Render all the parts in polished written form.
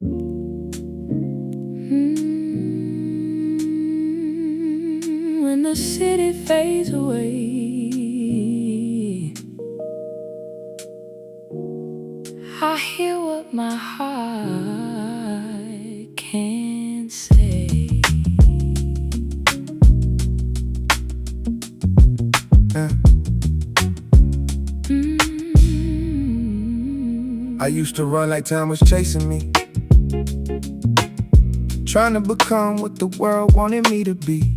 When the city fades away, I hear what my heart can't say. I used to run like time was chasing me, trying to become what the world wanted me to be.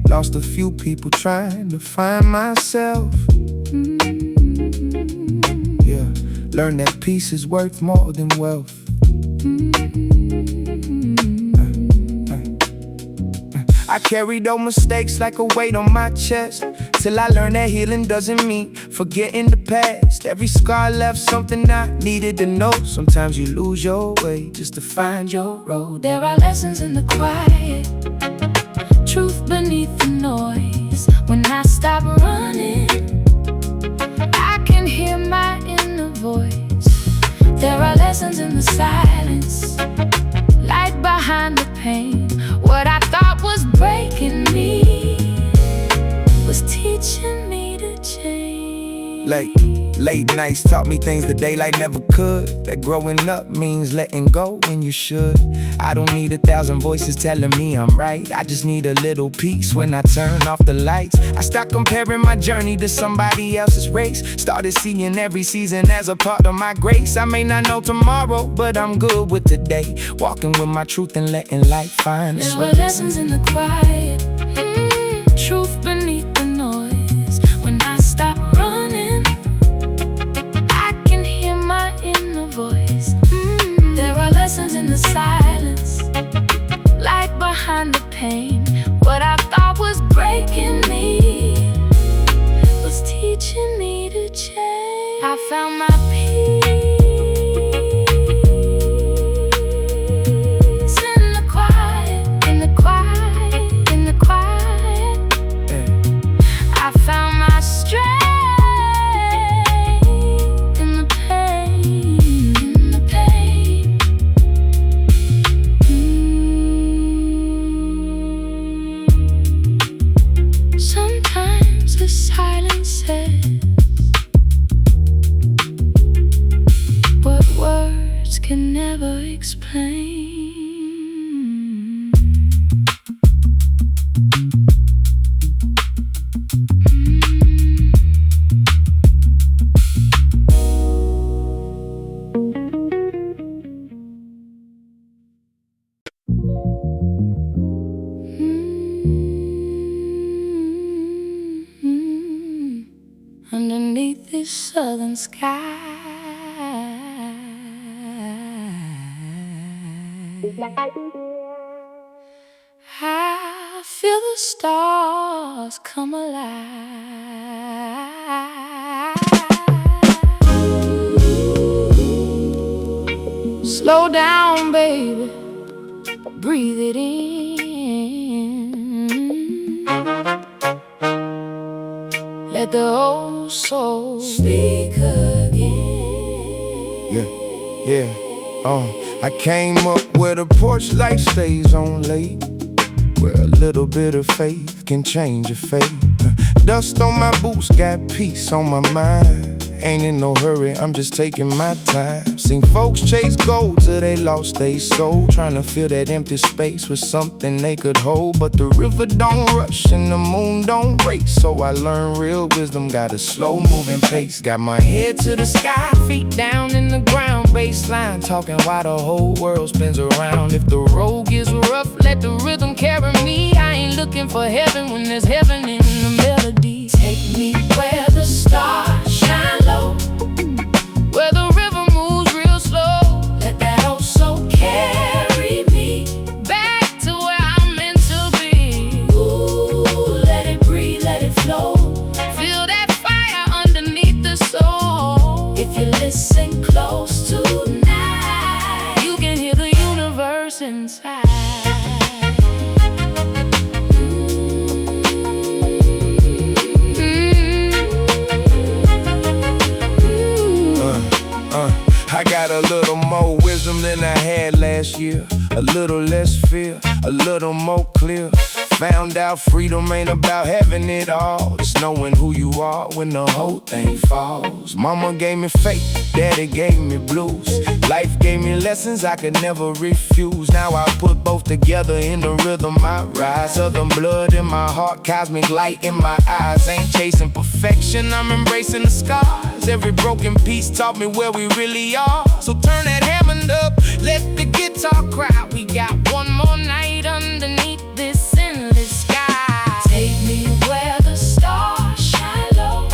Lost a few people trying to find myself. Yeah, learned that peace is worth more than wealth. I carried those mistakes like a weight on my chest, till I learned that healing doesn't mean forgetting the past. Every scar left something I needed to know. Sometimes you lose your way just to find your road. There are lessons in the quiet, truth beneath the noise. When I stop running, I can hear my inner voice. There are lessons in the silence, light behind the pain. What I thought was breaking me was teaching me to change. Late nights taught me things the daylight never could. That growing up means letting go when you should. I don't need 1,000 voices telling me I'm right. I just need a little peace when I turn off the lights. I stopped comparing my journey to somebody else's race. Started seeing every season as a part of my grace. I may not know tomorrow, but I'm good with today. Walking with my truth and letting light find its way. There were lessons in the quiet, truth beneath the noise. When I stop running, I can hear my inner voice. There are lessons in the silence, light behind the pain. What I thought was breaking me was teaching me to change. I found my peace in the quiet, in the quiet, in the quiet. I found my strength in the pain, in the pain. Sometimes the silence says what words can never explain. Underneath this southern sky, I feel the stars come alive. Slow down, baby, breathe it in. Let the old soul speak again. Yeah. I came up where the porch light stays on late, where a little bit of faith can change your fate. Dust on my boots, got peace on my mind. Ain't in no hurry, I'm just taking my time. Seen folks chase gold till they lost their soul, trying to fill that empty space with something they could hold. But the river don't rush and the moon don't race, so I learned real wisdom, got a slow moving pace. Got my head to the sky, feet down in the ground. Bassline talking while the whole world spins around. If the road gets rough, let the rhythm carry me. I ain't looking for heaven when there's heaven in the melody. Take me where the stars shine low, where the river moves real slow. Let that old soul carry me back to where I'm meant to be. Ooh, let it breathe, let it flow. Feel that fire underneath the soul. If you listen close tonight, you can hear the universe inside. I got a a little more wisdom than I had last year. A little less fear, a little more clear. Found out freedom ain't about having it all. It's knowing who you are when the whole thing falls. Mama gave me faith, daddy gave me blues. Life gave me lessons I could never refuse. Now I put both together in the rhythm I rise. Southern blood in my heart, cosmic light in my eyes. Ain't chasing perfection, I'm embracing the scars. Every broken piece taught me where we really are. So turn that Hammond up, let the guitar cry. We got one more night underneath this endless sky. Take me where the stars shine low,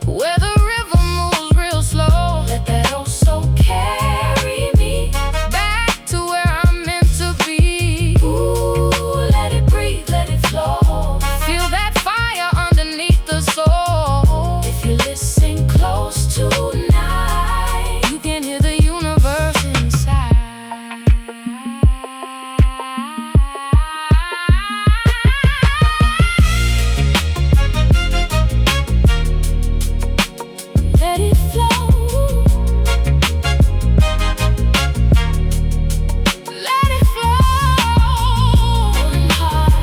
where the river moves real slow. Let that old soul carry me back to where I'm meant to be. Ooh, let it breathe, let it flow. Feel that fire underneath the soul. If you listen close tonight, you can hear the universe inside. Let it flow. Let it flow. One heart,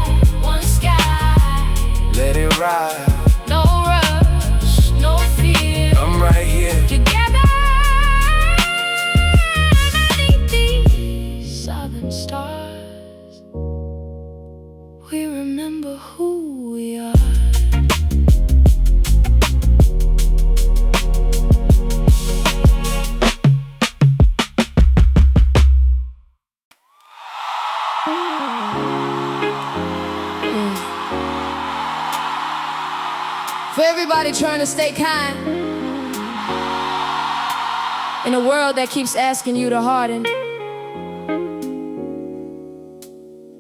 one sky. Let it ride, No rush, no fear. I'm right here. Together underneath these southern stars, we remember who we are. For everybody trying to stay kind in a world that keeps asking you to harden,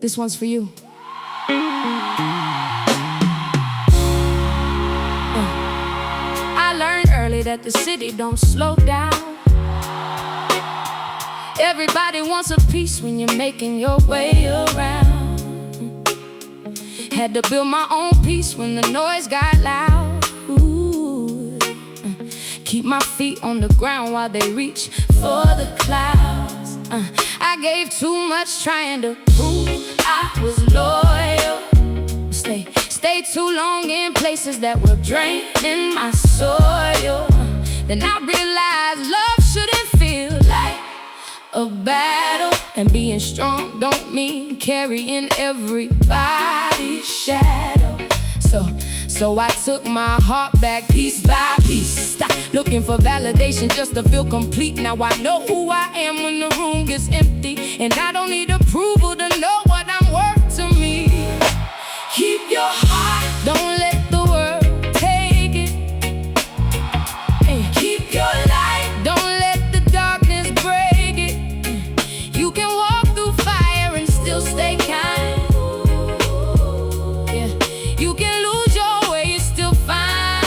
this one's for you. I learned early that the city don't slow down. Everybody wants a piece when you're making your way around. Had to build my own peace when the noise got loud. Ooh. Keep my feet on the ground while they reach for the clouds. I gave too much trying to prove I was loyal. Stay too long in places that were draining my soil. Then I realized love shouldn't feel like a battle, and being strong don't mean carrying everybody's shadow. So I took my heart back piece by piece. Stop looking for validation just to feel complete. Now I know who I am when the room gets empty, and I don't need approval to know what I'm worth to me. Keep your heart, don't let the world take it. And keep your light, don't let the darkness break it. You can walk through fire and still stay kind. Yeah, you can lose your way and still find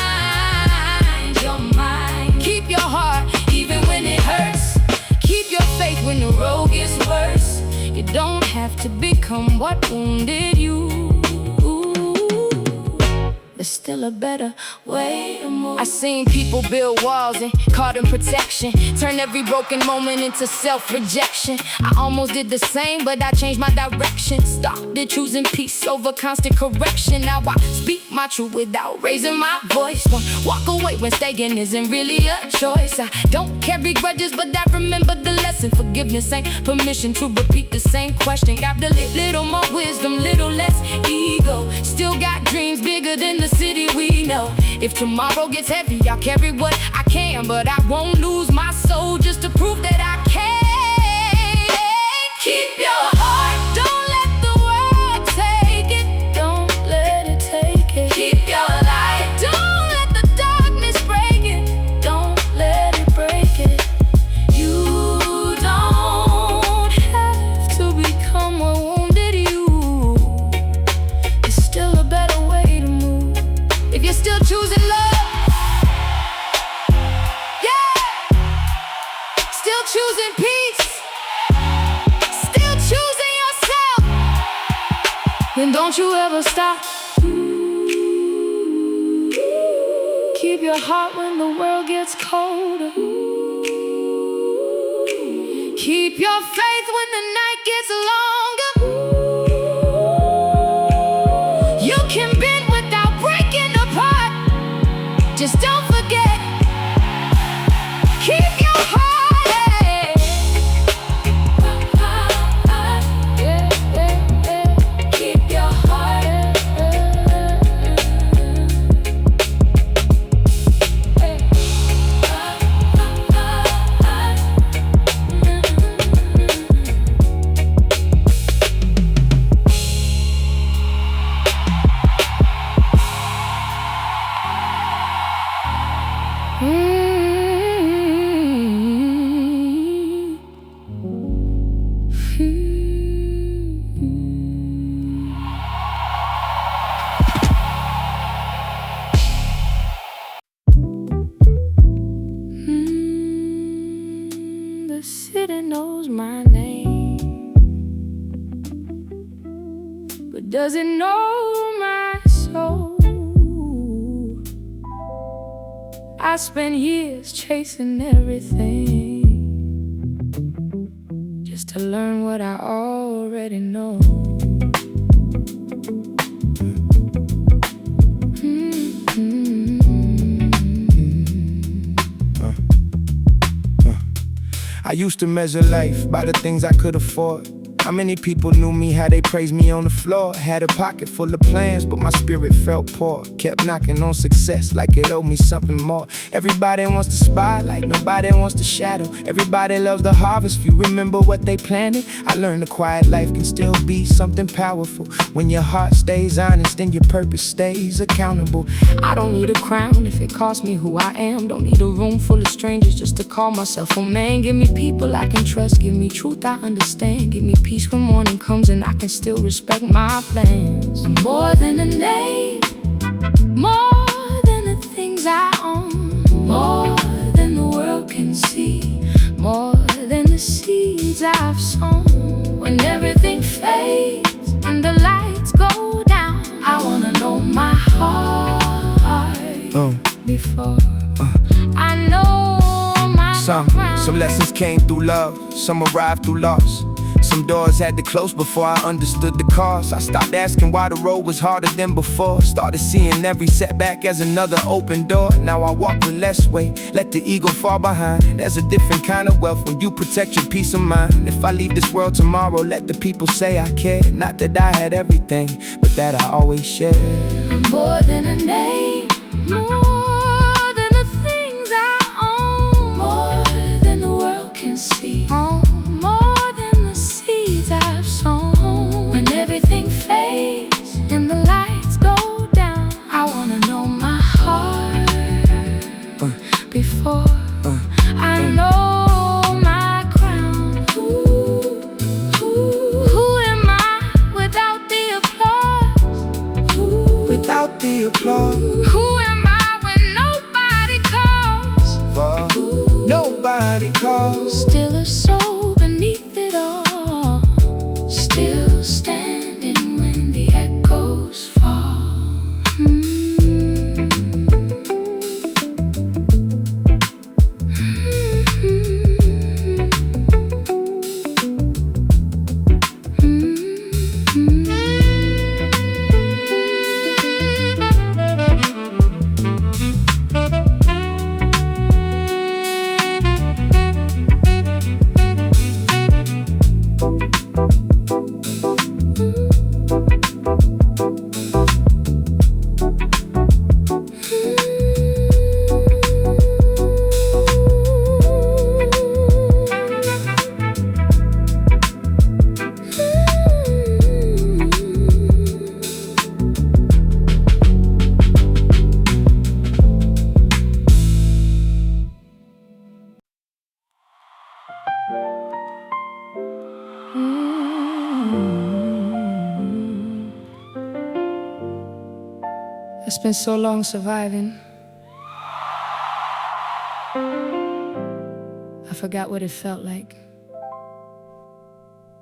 your mind. Keep your heart even when it hurts. Keep your faith when the road gets worse. You don't have to become what wounded you. There's still a better way to move. I seen people build walls and call them protection, turn every broken moment into self-rejection. I almost did the same, but I changed my direction. Started choosing peace over constant correction. Now I speak my truth without raising my voice. Won't walk away when staying isn't really a choice. I don't carry grudges, but I remember the lesson. Forgiveness ain't permission to repeat the same question. Got a little more wisdom, little less ego. Still got dreams bigger than the city we know. If tomorrow gets heavy, I'll carry what I can, but I won't lose my soul just to prove that I can. Keep your heart, don't let the world take it. Don't let it take it. Keep your light, don't let the darkness break it. Don't let it break it. You don't have to become what wounded you. It's still a better way to move. If you're still choosing love, yeah, still choosing peace, still choosing yourself, then don't you ever stop. Keep your heart when the world gets colder. Keep your faith when the night gets longer. You can bend without breaking apart. Just don't forget, keep your heart. Keep your heart. The city knows my name, but does it know my soul? I spent years chasing everything just to learn what I already know. I used to measure life by the things I could afford. How many people knew me, how they praised me on the floor? Had a pocket full of plans, but my spirit felt poor. Kept knocking on success like it owed me something more. Everybody wants the spotlight, nobody wants the shadow. Everybody loves the harvest, few remember what they planted. I learned a quiet life can still be something powerful. When your heart stays honest, then your purpose stays accountable. I don't need a crown if it costs me who I am. Don't need a room full of strangers just to call myself a man. Give me people I can trust, give me truth I understand. Give me peace when morning comes and I can still respect my plans. I'm more than a name, more than the things I own, more than the world can see, more than the seeds I've sown. When everything fades and the lights go down, I wanna know my heart before I know my ground. Some lessons came through love, some arrived through loss. Some doors had to close before I understood the cost. I stopped asking why the road was harder than before. Started seeing every setback as another open door. Now I walk with less weight, let the ego fall behind. There's a different kind of wealth when you protect your peace of mind. If I leave this world tomorrow, let the people say I cared. Not that I had everything, but that I always shared. I'm more than a name, more than the things I own, more than the world can see, more than the seeds I've sown. When everything fades and the lights go down, I wanna know my heart before I know my crown. Who am I without the applause? Without the applause. Who am I when nobody calls? Nobody calls. Still a soul beneath it all, still standing when the echoes fall. I spent so long surviving, I forgot what it felt like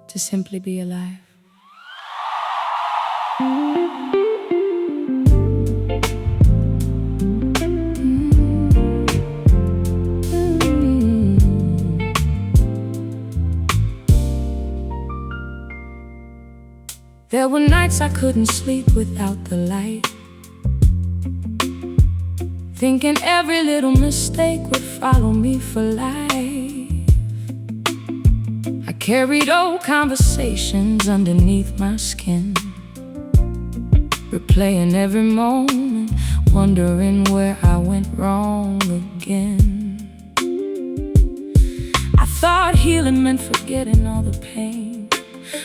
to simply be alive. There were nights I couldn't sleep without the light, thinking every little mistake would follow me for life. I carried old conversations underneath my skin, replaying every moment, wondering where I went wrong again. I thought healing meant forgetting all the pain,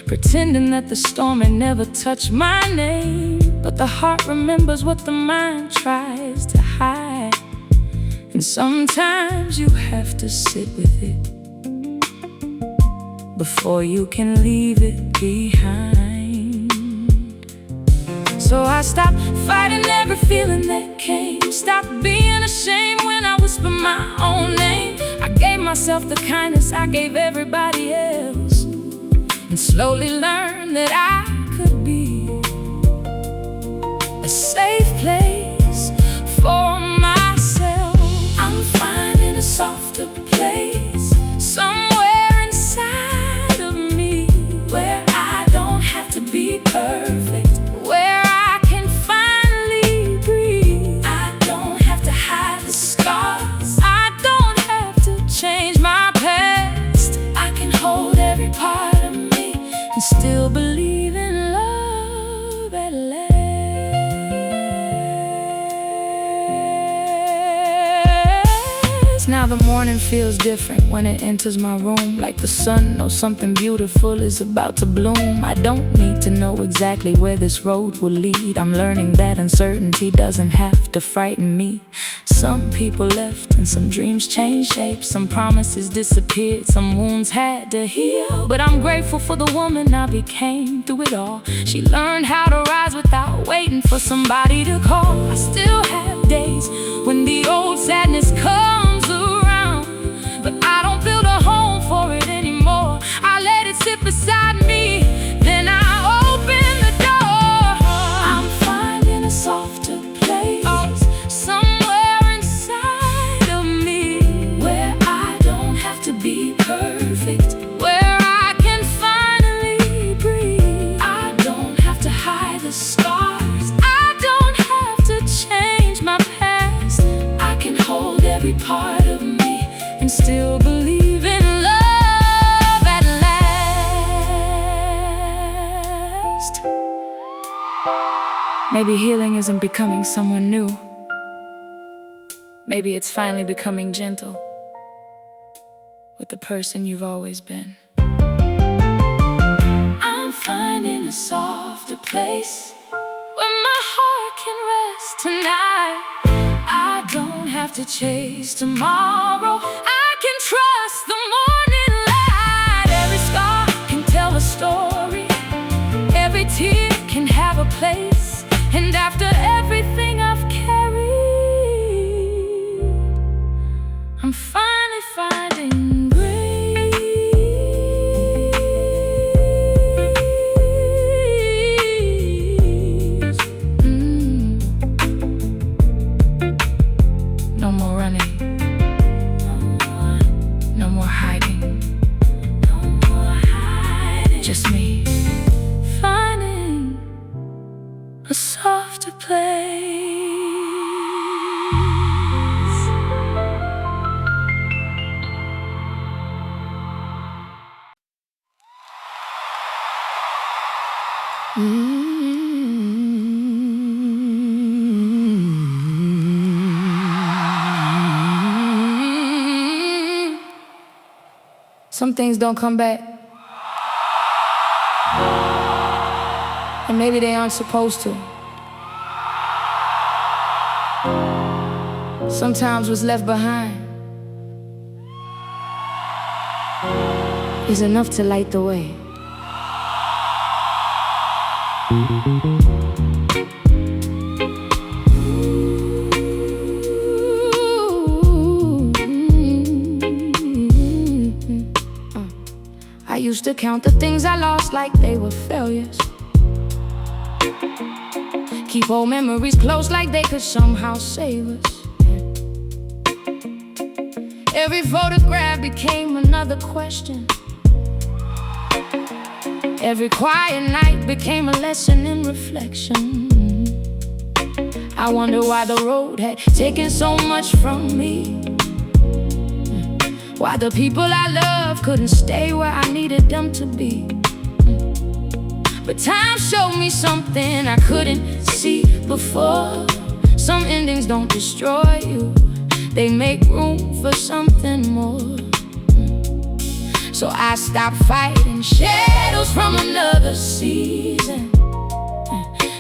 pretending that the storm had never touched my name. But the heart remembers what the mind tries to hide, and sometimes you have to sit with it before you can leave it behind. So I stopped fighting every feeling that came, stopped being ashamed when I whispered my own name. I gave myself the kindness I gave everybody else, and slowly learned that I could be a safe place for myself. I'm finding a softer place somewhere inside of me, where I don't have to be perfect, where I can finally breathe. I don't have to hide the scars, I don't have to change my past. I can hold every part of me and still believe in love at last. Now the morning feels different when it enters my room, like the sun knows something beautiful is about to bloom. I don't need to know exactly where this road will lead. I'm learning that uncertainty doesn't have to frighten me. Some people left and some dreams changed shape, some promises disappeared, some wounds had to heal. But I'm grateful for the woman I became through it all. She learned how to rise without waiting for somebody to call. I still have days when the old sadness comes around, but I don't build a home for it anymore. I let it sit beside me, then I open the door. I'm finding a softer place, somewhere inside of me, where I don't have to be perfect, where I can finally breathe. I don't have to hide the scars, I don't have to change my past. I can hold every part of me and still believe in love at last. Maybe healing isn't becoming someone new. Maybe it's finally becoming gentle with the person you've always been. I'm finding a softer place where my heart can rest tonight. I don't have to chase tomorrow, I can trust the morning light. Every scar can tell a story, every tear can have a place, and after everything I've carried, I'm finally finding grace. No more running, no more hiding, just me finding a softer place. Some things don't come back, and maybe they aren't supposed to. Sometimes what's left behind is enough to light the way. I used to count the things I lost like they were failures, keep old memories close like they could somehow save us. Every photograph became another question, Every quiet night became a lesson in reflection. I wonder why the road had taken so much from me, why the people I love couldn't stay where I needed them to be. But time showed me something I couldn't see before. Some endings don't destroy you, they make room for something more. So I stopped fighting shadows from another season.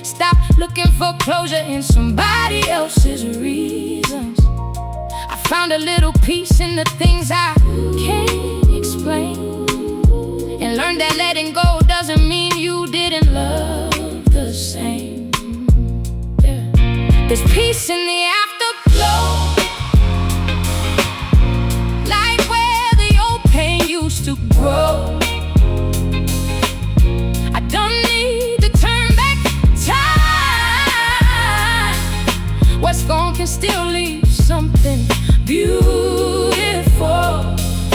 Stop looking for closure in somebody else's reasons. I found a little peace in the things I can't explain, and learned that letting go doesn't mean you didn't love the same. Yeah. There's peace in the afterglow, like where the old pain used to grow. I don't need to turn back time. What's gone can still leave something beautiful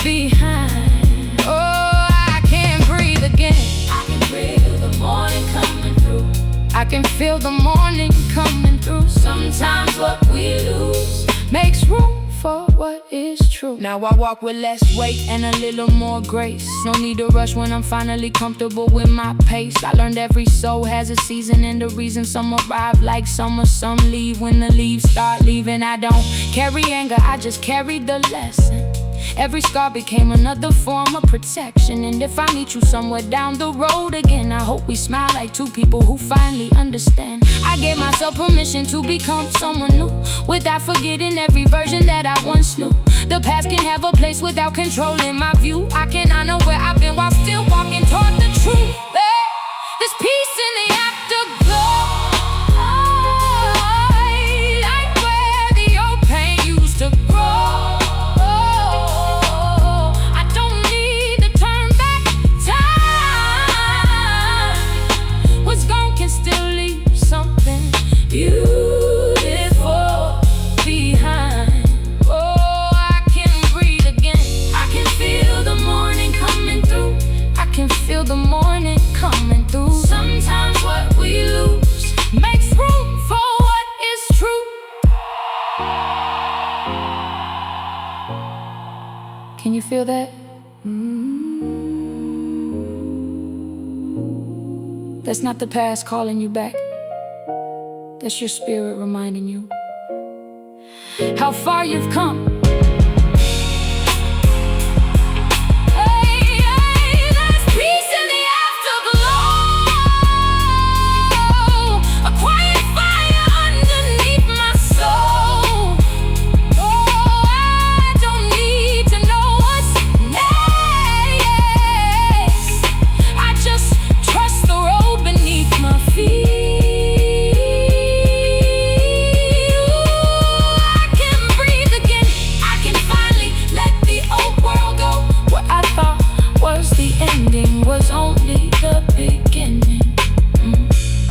behind. Oh, I can't breathe again. I can feel the morning coming through. I can feel the morning coming through. Sometimes what we lose makes room for what is true. Now I walk with less weight and a little more grace. No need to rush when I'm finally comfortable with my pace. I learned every soul has a season and a reason. Some arrive like summer, some leave when the leaves start leaving. I don't carry anger, I just carry the lesson. Every scar became another form of protection. And if I meet you somewhere down the road again, I hope we smile like two people who finally understand. I gave myself permission to become someone new, without forgetting every version that I once knew. The past can have a place without controlling my view. I can honor where I've been while still walking toward the truth. There's peace in the afterglow, like where the old pain used to grow. Beautiful behind. Oh, I can breathe again. I can feel the morning coming through. I can feel the morning coming through. Sometimes what we lose makes room for what is true. Can you feel that? That's not the past calling you back. That's your spirit reminding you how far you've come. There's peace in the afterglow, a quiet fire underneath my soul. Oh, I don't need to know what's next. I just trust the road beneath my feet. Was only the beginning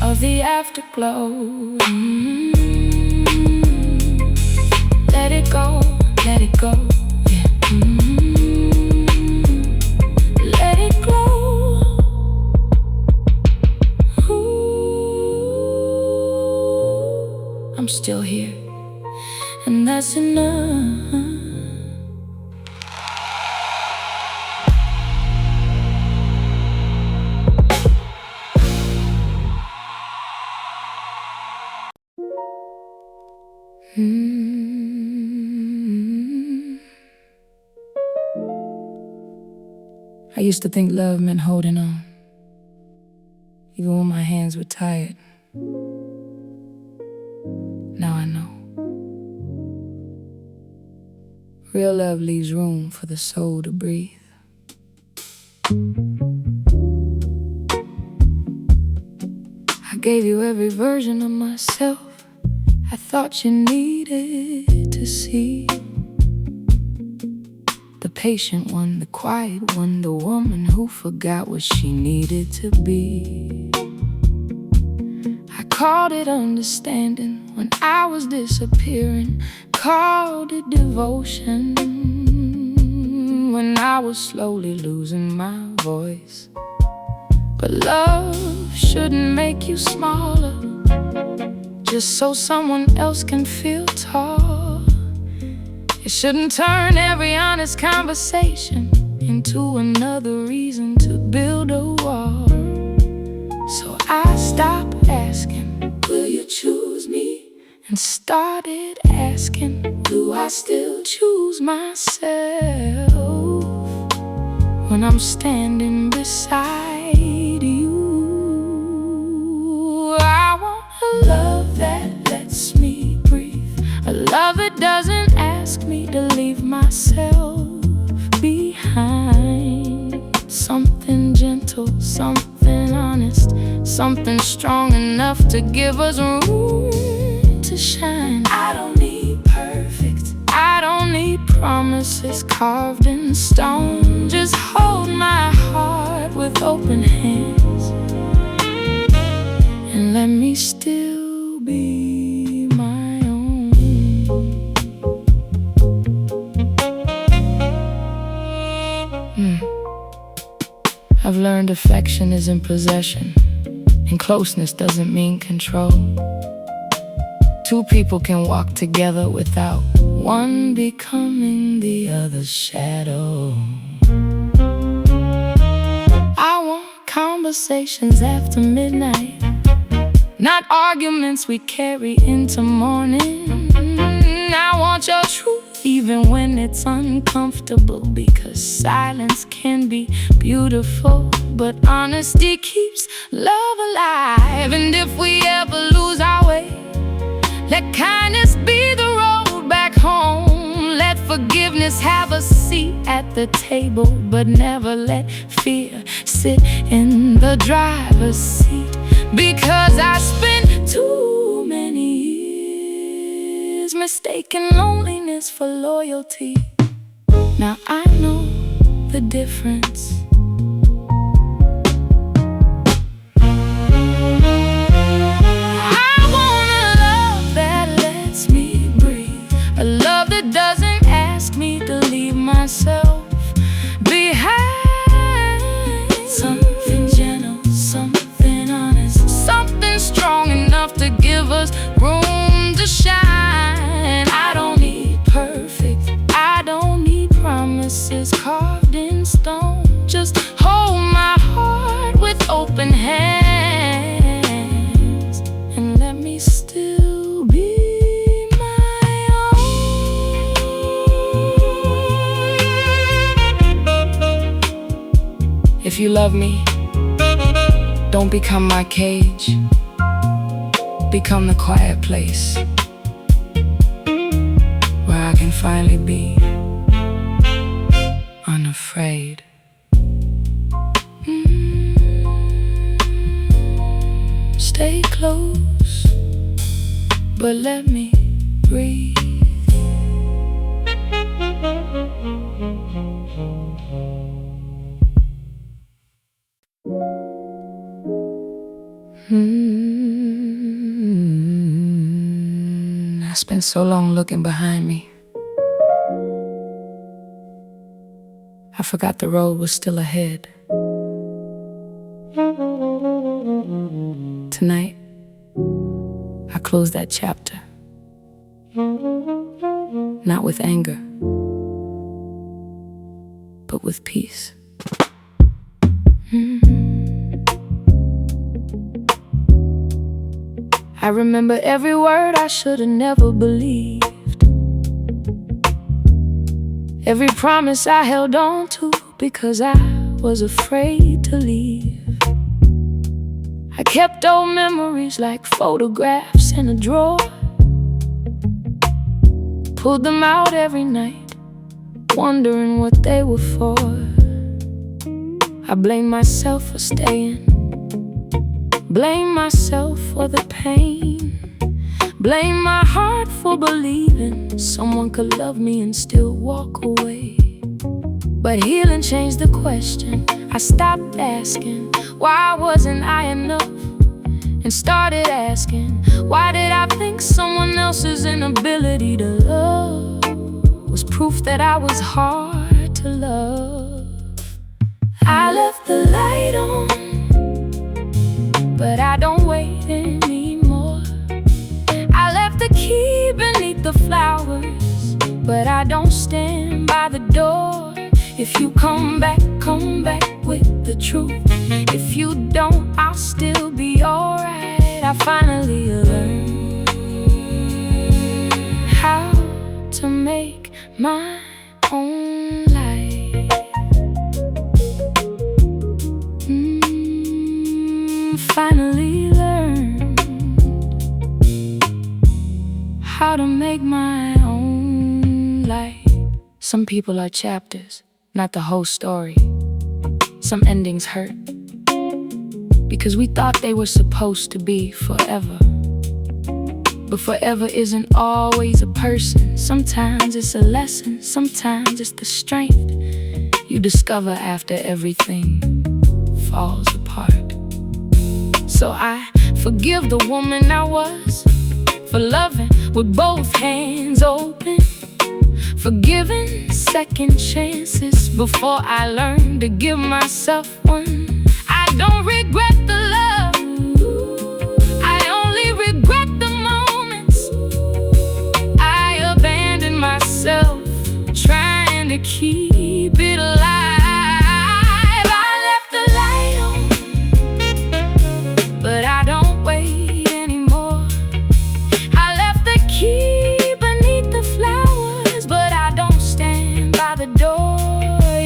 of the afterglow. Let it go, let it go, yeah. Let it go. Ooh, I'm still here, and that's enough. I used to think love meant holding on, even when my hands were tired. Now I know. Real love leaves room for the soul to breathe. I gave you every version of myself I thought you needed to see. The patient one, the quiet one, the woman who forgot what she needed to be. I called it understanding when I was disappearing, called it devotion when I was slowly losing my voice. But love shouldn't make you smaller just so someone else can feel tall. It shouldn't turn every honest conversation into another reason to build a wall. So I stopped asking, will you choose me? And started asking, do I still choose myself when I'm standing beside you? I want a love that lets me breathe, a love that doesn't ask me to leave myself behind. Something gentle, something honest, something strong enough to give us room to shine. I don't need perfect, I don't need promises carved in stone. Just hold my heart with open hands and let me still be my own. I've learned affection isn't possession, and closeness doesn't mean control. Two people can walk together without one becoming the other's shadow. I want conversations after midnight, not arguments we carry into morning. I want your truth even when it's uncomfortable, because silence can be beautiful, but honesty keeps love alive. And if we ever lose our way, let kindness be the road back home. Let forgiveness have a seat at the table, but never let fear sit in the driver's seat. Because I spent too many years mistaking loneliness for loyalty. Now I know the difference. A love that doesn't ask me to leave myself behind. Something gentle, something honest, something strong enough to give us room to shine. I don't need perfect, I don't need promises carved in stone. Just hold my heart with open hands and let me still be. If you love me, don't become my cage. Become the quiet place where I can finally be unafraid. Stay close, but let me breathe. I spent so long looking behind me, I forgot the road was still ahead. Tonight, I close that chapter, not with anger, but with peace. I remember every word I should've never believed, every promise I held on to because I was afraid to leave. I kept old memories like photographs in a drawer, pulled them out every night, wondering what they were for. I blame myself for staying, blame myself for the pain, blame my heart for believing someone could love me and still walk away. But healing changed the question. I stopped asking, why wasn't I enough? And started asking, why did I think someone else's inability to love was proof that I was hard to love? I left the light on but I don't stand by the door. If you come back with the truth. If you don't, I'll still be alright. I finally learned how to make my own life. Finally learned how to make my own life. Some people are chapters, not the whole story. Some endings hurt because we thought they were supposed to be forever. But forever isn't always a person. Sometimes it's a lesson, sometimes it's the strength you discover after everything falls apart. So I forgive the woman I was for loving with both hands open, forgiving second chances before I learned to give myself one. I don't regret the love, I only regret the moments I abandoned myself trying to keep it alive. I left the light on, but I don't wait anymore. I left the key beneath the flowers, but I don't stand by the door.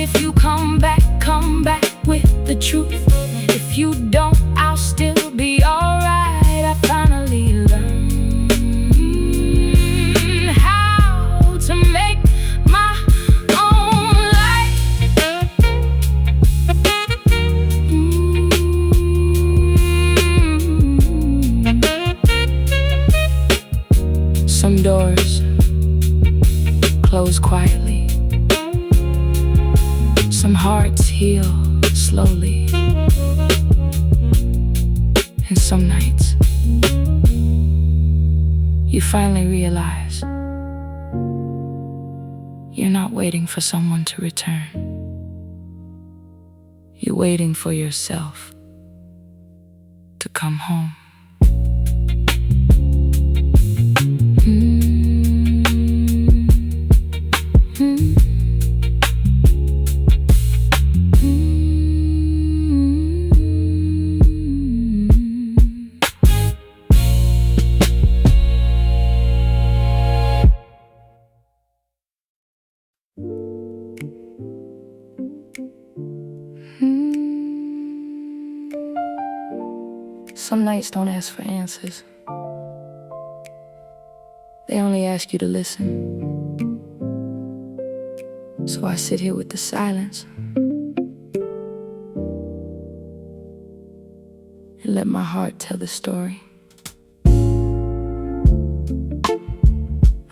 If you come back with the truth. If you don't, I'll still be alright. I finally learned how to make my own life. Some doors close quietly, some hearts heal slowly, and some nights you finally realize you're not waiting for someone to return. You're waiting for yourself to come home. Some nights don't ask for answers. They only ask you to listen. So I sit here with the silence and let my heart tell the story.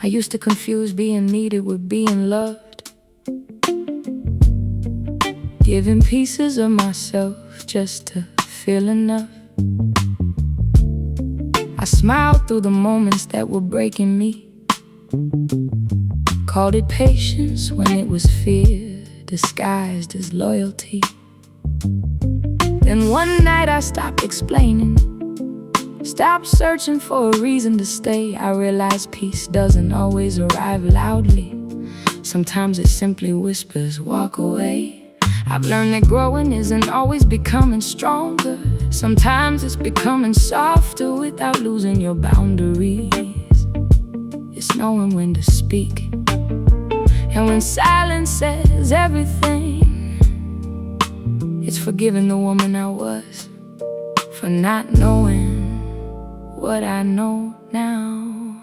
I used to confuse being needed with being loved, giving pieces of myself just to feel enough. I smiled through the moments that were breaking me, called it patience when it was fear disguised as loyalty. Then one night I stopped explaining, stopped searching for a reason to stay. I realized peace doesn't always arrive loudly. Sometimes it simply whispers, walk away. I've learned that growing isn't always becoming stronger. Sometimes it's becoming softer without losing your boundaries. It's knowing when to speak, and when silence says everything. It's forgiving the woman I was for not knowing what I know now.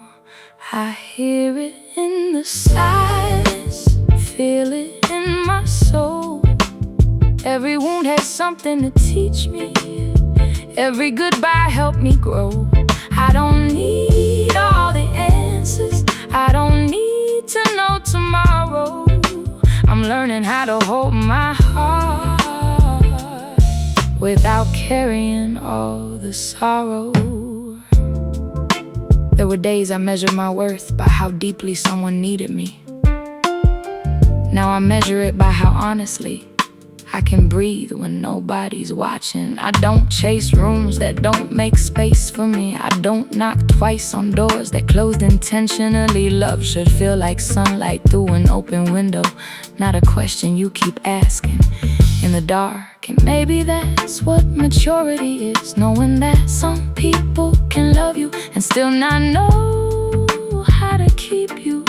I hear it in the silence, feel it in my soul. Every wound has something to teach me. Every goodbye helped me grow. I don't need all the answers, I don't need to know tomorrow. I'm learning how to hold my heart without carrying all the sorrow. There were days I measured my worth by how deeply someone needed me. Now I measure it by how honestly I can breathe when nobody's watching. I don't chase rooms that don't make space for me. I don't knock twice on doors that closed intentionally. Love should feel like sunlight through an open window, not a question you keep asking in the dark. And maybe that's what maturity is, knowing that some people can love you and still not know how to keep you,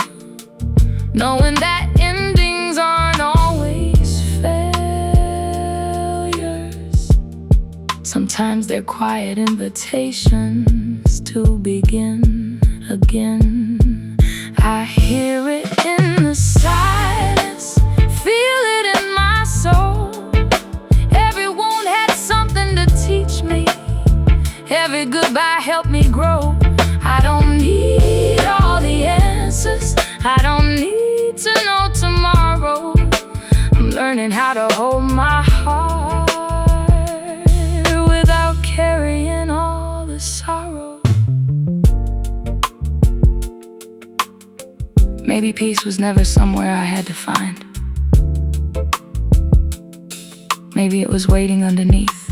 knowing that endings aren't always failures. Sometimes they're quiet invitations to begin again. I hear it in the silence, feel it in my soul. Every wound had something to teach me, every goodbye helped me grow. I don't need all the answers, I don't need to know tomorrow. I'm learning how to hold my heart without carrying all the sorrow. Maybe peace was never somewhere I had to find. Maybe it was waiting underneath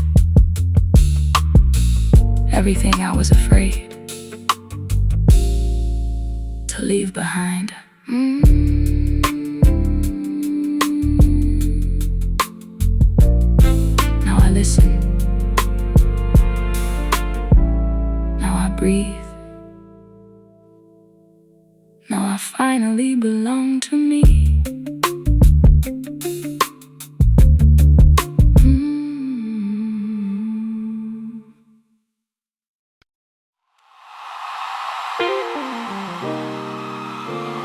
everything I was afraid to leave behind. Now I listen. Now I breathe. Now I finally belong to me.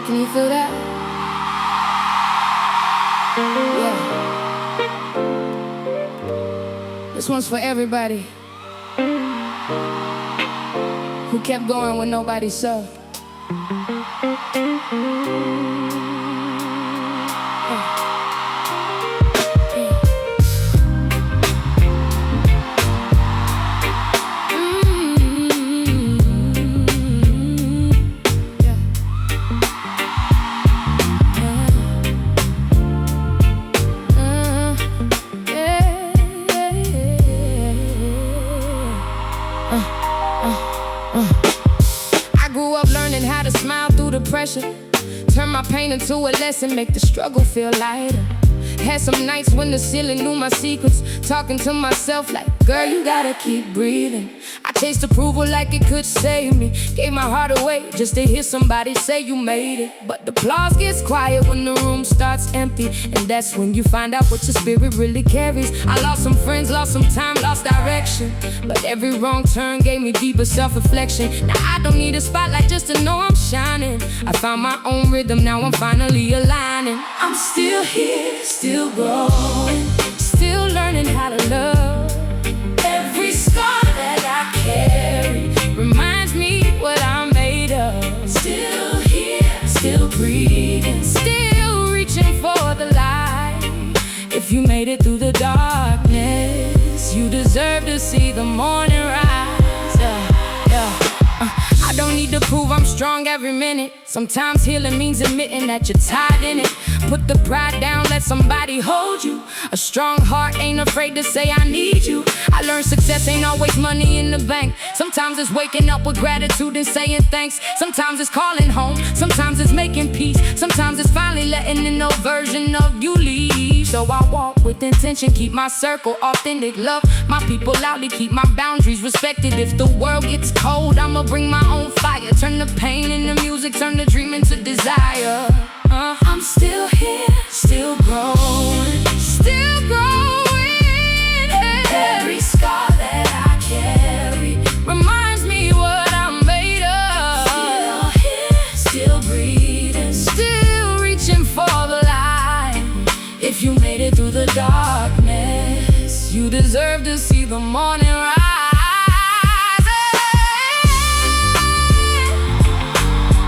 Can you feel that? Yeah. This one's for everybody who kept going when nobody saw. I grew up learning how to smile through the pressure, turn my pain into a lesson, make the struggle feel lighter. Had some nights when the ceiling knew my secrets, talking to myself like, girl, you gotta keep breathing. I chased approval like it could save me, gave my heart away just to hear somebody say you made it. But the applause gets quiet when the room starts empty, and that's when you find out what your spirit really carries. I lost some friends, lost some time, lost direction, but every wrong turn gave me deeper self-reflection. Now I don't need a spotlight just to know I'm shining. I found my own rhythm, now I'm finally aligning. I'm still here, still growing, still learning how to love. Every scar that I carry reminds me what I'm made of. Still here, still breathing, still reaching for the light. If you made it through the darkness, you deserve to see the morning rise. I don't need to prove I'm strong every minute. Sometimes healing means admitting that you're tied in it. Put the pride down, let somebody hold you. A strong heart ain't afraid to say I need you. I learned success ain't always money in the bank. Sometimes it's waking up with gratitude and saying thanks. Sometimes it's calling home, sometimes it's making peace. Sometimes it's finally letting an old version of you leave. So I walk with intention, keep my circle authentic. Love my people loudly, keep my boundaries respected. If the world gets cold, I'ma bring my own fire. Turn the pain into music, turn the dream into desire. I'm still here, still growing, still growing. Every scar that I carry reminds me what I'm made of. Still here, still breathing, still reaching for the light. If you made it through the darkness, you deserve to see the morning rise.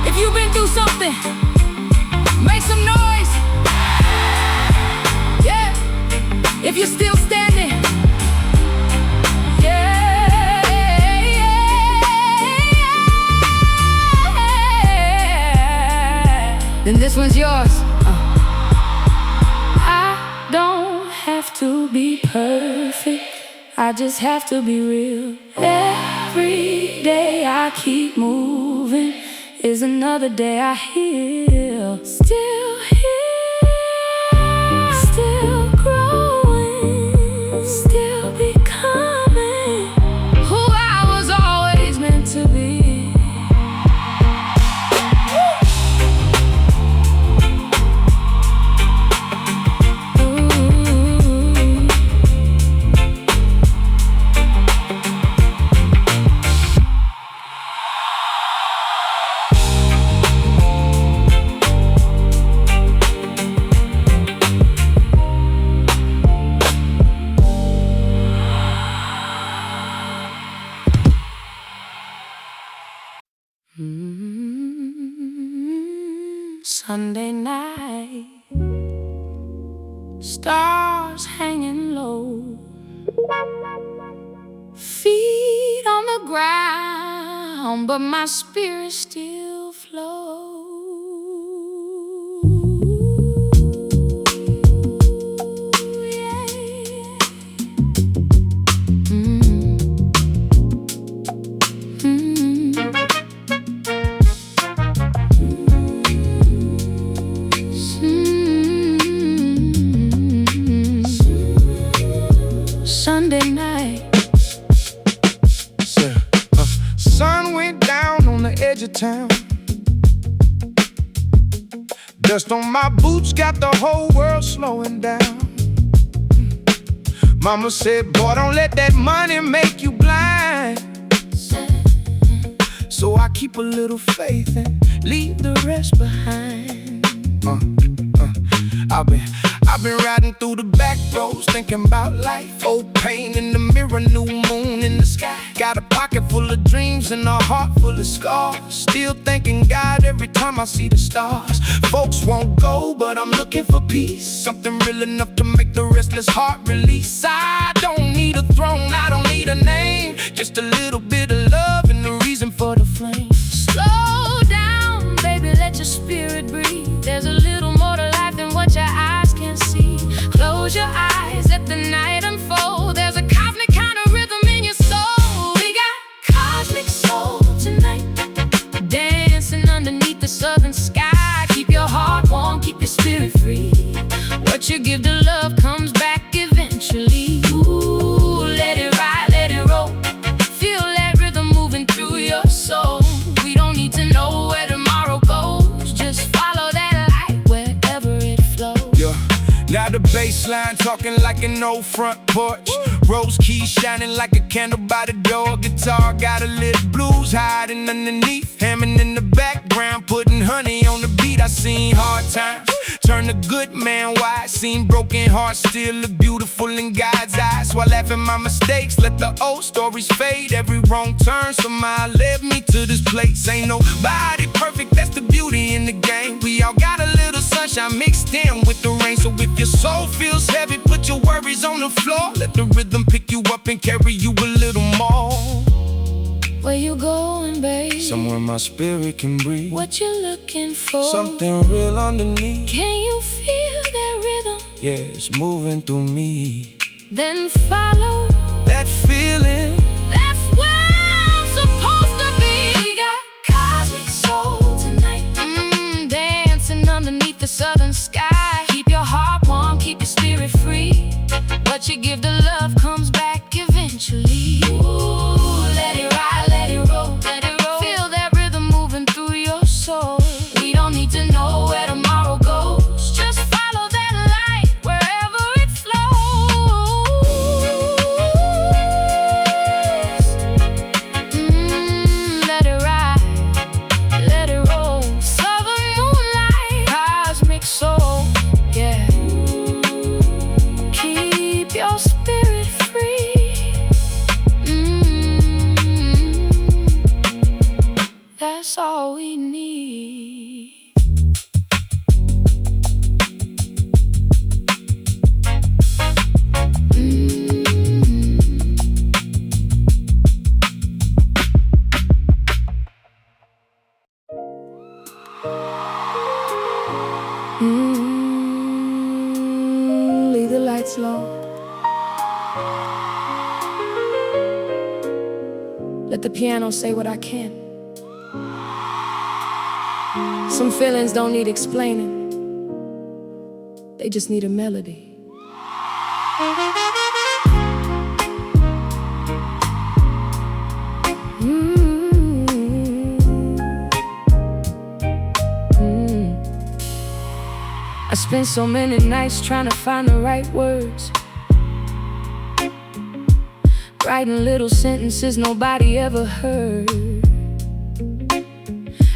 If you've been through something, make some noise. Yeah. If you're still standing, yeah, then this one's yours. I don't have to perfect, I just have to be real. Every day I keep moving is another day I heal. Still here, still growing, still becoming who I was always meant to be. Sunday night, stars hanging low, feet on the ground, but my spirit still flows. Sunday night, sun went down on the edge of town. Dust on my boots got the whole world slowing down. Mama said, boy, don't let that money make you blind. So I keep a little faith and leave the rest behind. I've been riding through the back roads, thinking about life. Old pain in the mirror, new moon in the sky. Got a pocket full of dreams and a heart full of scars. Still thanking God every time I see the stars. Folks won't go, but I'm looking for peace. Something real enough to make the restless heart release. I don't need a throne, I don't need a name. Just a little bit of love and the reason for the flame. slow down, baby, let your spirit breathe. There's a little more to life than what your eyes can see. Close your eyes, let the night unfold. There's a cosmic kind of rhythm in your soul. We got cosmic soul tonight, dancing underneath the southern sky. Keep your heart warm, keep your spirit free. What you give to love comes back eventually. Ooh, let it ride, let it roll. Feel that rhythm moving through your soul. We don't need to know where tomorrow goes. Just follow that light wherever it flows. Yeah. Now the bass line talking like an old front porch. Rose keys shining like a candle by the door. Guitar got a little blues hiding underneath. Hammering in the background, putting honey on the beat. I seen hard times turn a good man wise. Seen broken hearts still look beautiful in God's eyes. While laughing my mistakes, let the old stories fade. Every wrong turn somehow led me to this place. Ain't nobody perfect, that's the beauty in the game. We all got a little sunshine mixed in with the rain. So if your soul feels heavy, put your worries on the floor. Let the rhythm pick you up and carry you a little more. Where you going, babe? Somewhere my spirit can breathe. What you looking for? Something real underneath. Can you feel that rhythm? Yeah, it's moving through me. Then follow that feeling. That's where I'm supposed to be. We got cosmic soul tonight, dancing underneath the southern sky. Keep your heart warm, keep your spirit free. What you give to love comes back eventually. Ooh, let it ride, let it roll, let it roll. Feel that rhythm moving through your soul. We don't need to know where tomorrow goes. Just follow that light wherever it flows. Let it ride, let it roll. Southern moonlight, cosmic soul, yeah. Keep your spirit free. Let the piano say what I can. Some feelings don't need explaining. They just need a melody. I spent so many nights trying to find the right words, writing little sentences nobody ever heard.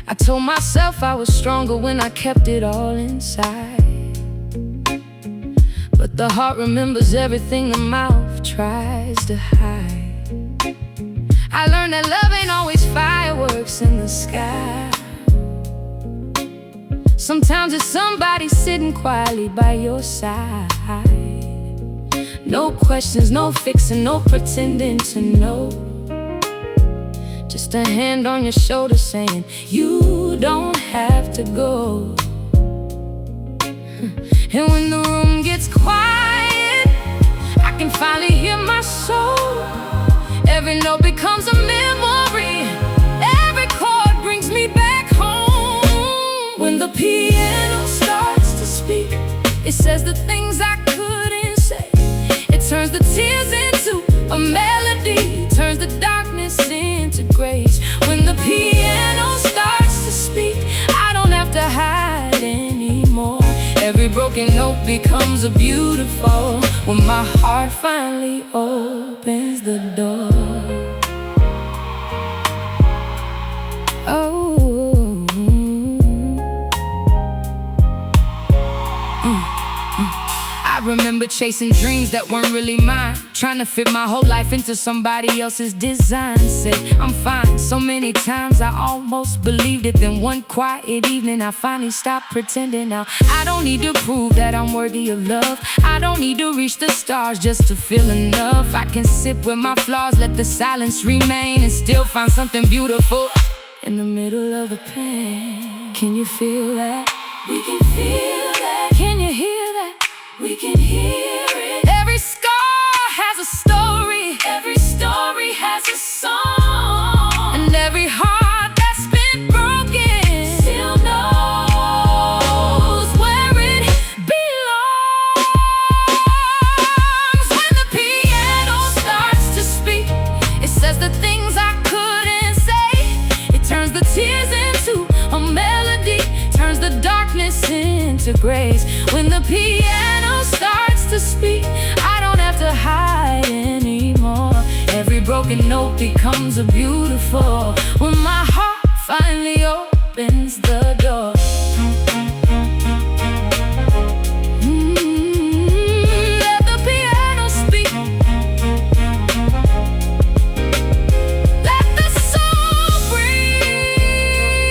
I told myself I was stronger when I kept it all inside, but the heart remembers everything the mouth tries to hide. I learned that love ain't always fireworks in the sky. Sometimes it's somebody sitting quietly by your side. No questions, no fixing, no pretending to know. Just a hand on your shoulder saying, you don't have to go. And when the room gets quiet, I can finally hear my soul. Every note becomes a memory. Every chord brings me back home. When the piano starts to speak, it says the things I couldn't say. It turns the tears into a melody, turns the darkness into grace. When the piano starts to speak, I don't have to hide anymore. Every broken note becomes a beautiful. When my heart finally opens the door. Oh, I remember chasing dreams that weren't really mine, trying to fit my whole life into somebody else's design. Said I'm fine so many times I almost believed it. Then one quiet evening I finally stopped pretending. Now I don't need to prove that I'm worthy of love. I don't need to reach the stars just to feel enough. I can sit with my flaws, let the silence remain, and still find something beautiful in the middle of the pain. Can you feel that? We can feel that. Can you hear that? We can hear it. Every scar has a story. Every story has a song. And every heart that's been broken still knows where it belongs. When the piano starts to speak, it says the things I couldn't say. It turns the tears into a melody, turns the darkness into grace. When the piano starts to speak, I don't have to hide anymore. Every broken note becomes a beautiful. When my heart finally opens the door. Let the piano speak. Let the soul breathe.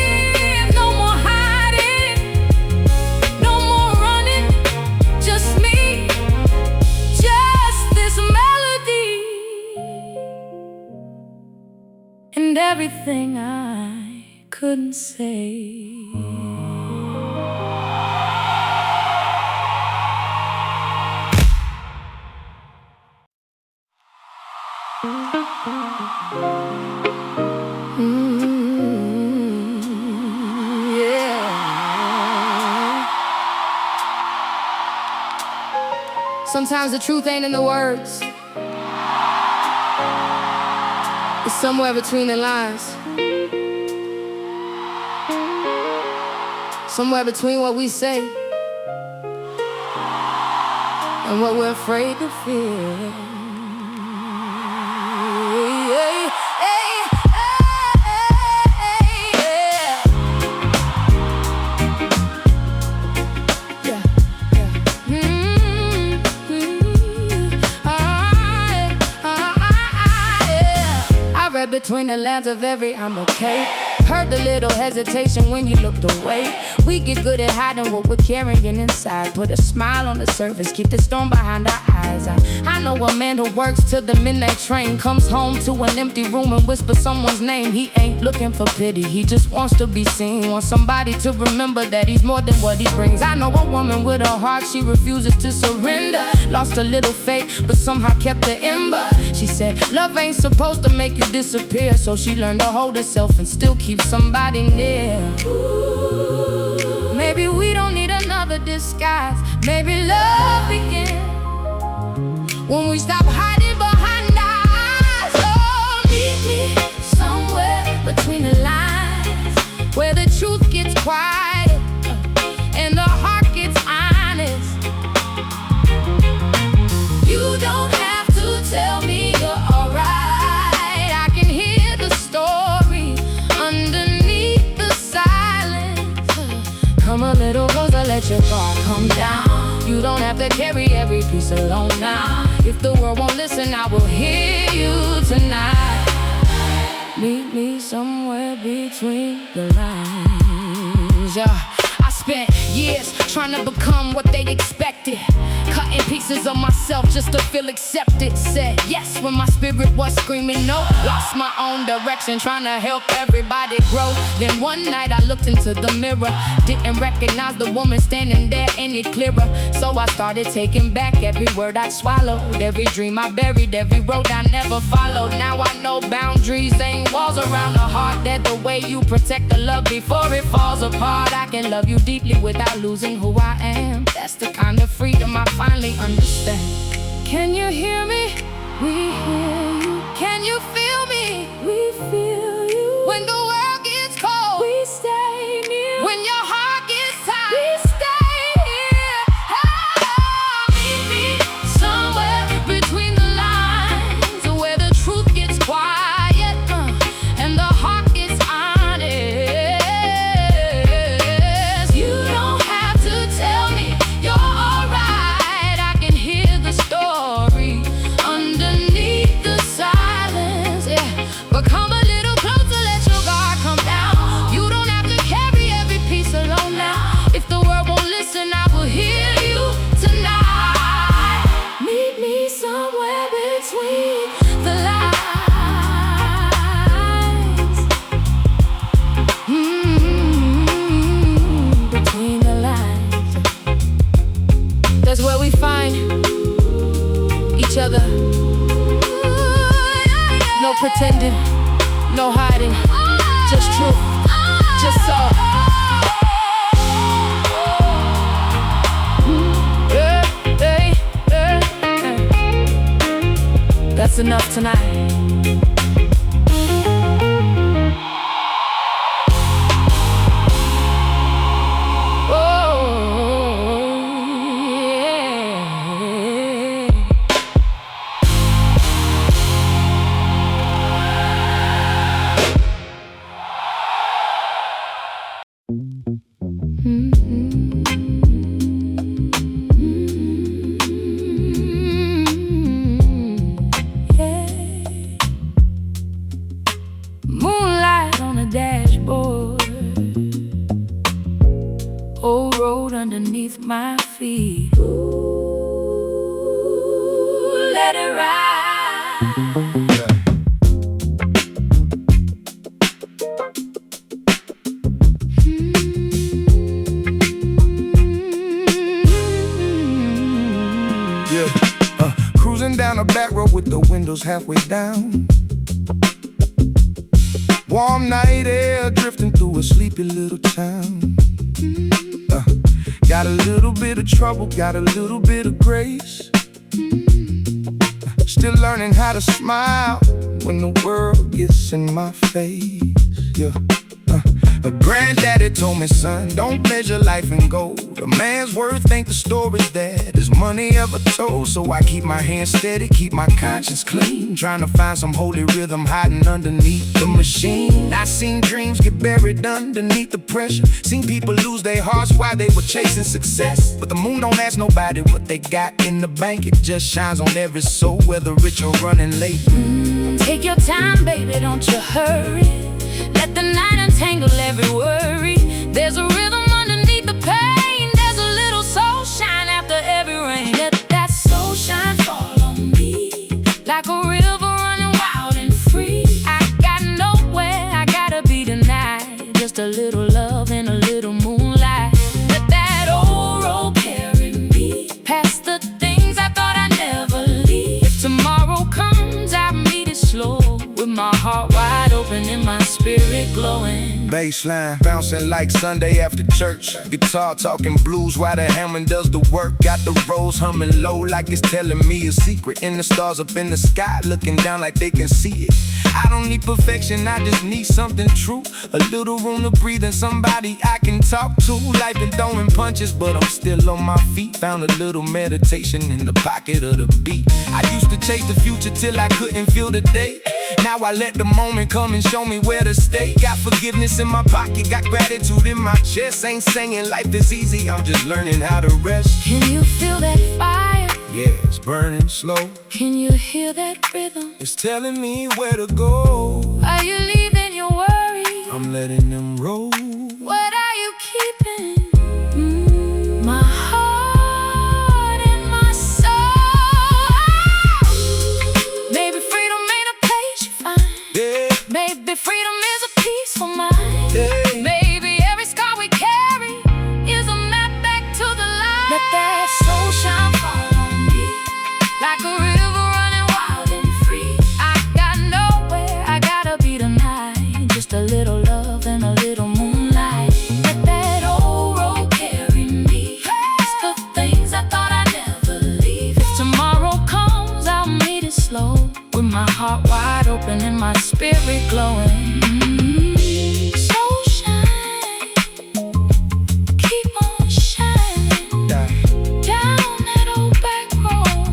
No more hiding, no more running. Just me, just this melody, and everything I couldn't say. Yeah. Sometimes the truth ain't in the words. It's somewhere between the lines. Somewhere between what we say and what we're afraid to feel. Between the lands of every I'm okay. heard the little hesitation when you looked away. We get good at hiding what we're carrying inside. Put a smile on the surface, keep the storm behind our eyes. I know a man who works till the midnight train, comes home to an empty room and whispers someone's name. He ain't looking for pity, he just wants to be seen. Wants somebody to remember that he's more than what he brings. I know a woman with a heart, she refuses to surrender. Lost a little faith, but somehow kept the ember. She said, love ain't supposed to make you disappear. So she learned to hold herself and still keep somebody near. Maybe we don't need another disguise. Maybe love begins when we stop hiding behind our eyes. Oh, meet me somewhere between the lines, where the truth gets quiet and the heart gets honest. You don't have to tell me you're alright. I can hear the story underneath the silence. Come a little closer, let your guard come down. You don't have to carry every piece alone now. If the world won't listen, I will hear you tonight. Meet me somewhere between the lines. I spent years trying to become what they expected, cutting pieces of myself just to feel accepted. Said yes when my spirit was screaming no. Lost my own direction trying to help everybody grow. Then one night I looked into the mirror, didn't recognize the woman standing there any clearer. So I started taking back every word I swallowed, every dream I buried, every road I never followed. Now I know boundaries ain't walls around the heart. They're the way you protect the love before it falls apart. I can love you deeply without losing who I am. That's the kind of freedom I finally understand. Can you hear me? We hear you. Can you feel me? We feel you. When the world gets cold, we stay near. When your heart gets tired, we stay here. Oh, meet me somewhere between the lines, where the truth gets quiet and the heart gets honest. You don't have to tell me you're alright. I can hear the story underneath the silence. Yeah, but come a little closer, let your guard come down. You don't have to carry every piece alone now. If the world won't listen, I will hear you tonight. Meet me somewhere between the lines. Between the lines. That's where we find each other. No pretending, no hiding, just truth, just soul. That's enough tonight. Moonlight on the dashboard, old road underneath my feet. Ooh, let it ride. Cruising down a back road with the windows halfway down. Warm night air drifting through a sleepy little town. Got a little bit of trouble, got a little bit of grace. Still learning how to smile when the world gets in my face. Yeah. A granddaddy told me, son, don't measure life in gold. A man's worth ain't the stories that his money ever told. So I keep my hands steady, keep my conscience clean, trying to find some holy rhythm hiding underneath the machine. I seen dreams get buried underneath the pressure, seen people lose their hearts while they were chasing success. But the moon don't ask nobody what they got in the bank. It just shines on every soul, whether rich or running late. Take your time, baby, don't you hurry. Let the night untangle every worry. There's a rhythm underneath the pain. There's a little soul shine after every rain. Let that soul shine fall on me, like a river running wild and free. I got nowhere, I gotta be tonight. Just a little love and a little moonlight. Let that old road carry me past the things I thought I'd never leave. If tomorrow comes, I meet it slow, with my heart wide open and my spirit glowing. Bassline bouncing like Sunday after church. Guitar talking blues while the Hammond does the work. Got the rolls humming low like it's telling me a secret. And the stars up in the sky looking down like they can see it. I don't need perfection, I just need something true. A little room to breathe and somebody I can talk to. Life been throwing punches, but I'm still on my feet. Found a little meditation in the pocket of the beat. I used to chase the future till I couldn't feel the day. Now I let the moment come and show me where to stay. Got forgiveness in my pocket, got gratitude in my chest. Ain't saying life is easy, I'm just learning how to rest. Can you feel that fire? Yeah, it's burning slow. Can you hear that rhythm? It's telling me where to go. Are you leaving your worries? I'm letting them roll. What are you keeping? My heart and my soul. Maybe freedom ain't a place you find. Yeah. Maybe freedom is a peaceful mind. Yeah. Maybe every scar we carry is a map back to the light. Let that soul shine fall on me, like a river running wild and free. I got nowhere, I gotta be tonight. Just a little love and a little moonlight. Let that old road carry me past the things I thought I'd never leave. If tomorrow comes, I'll meet it slow, with my heart wide open and my spirit glowing. Soul shine, keep on shining down that old back road.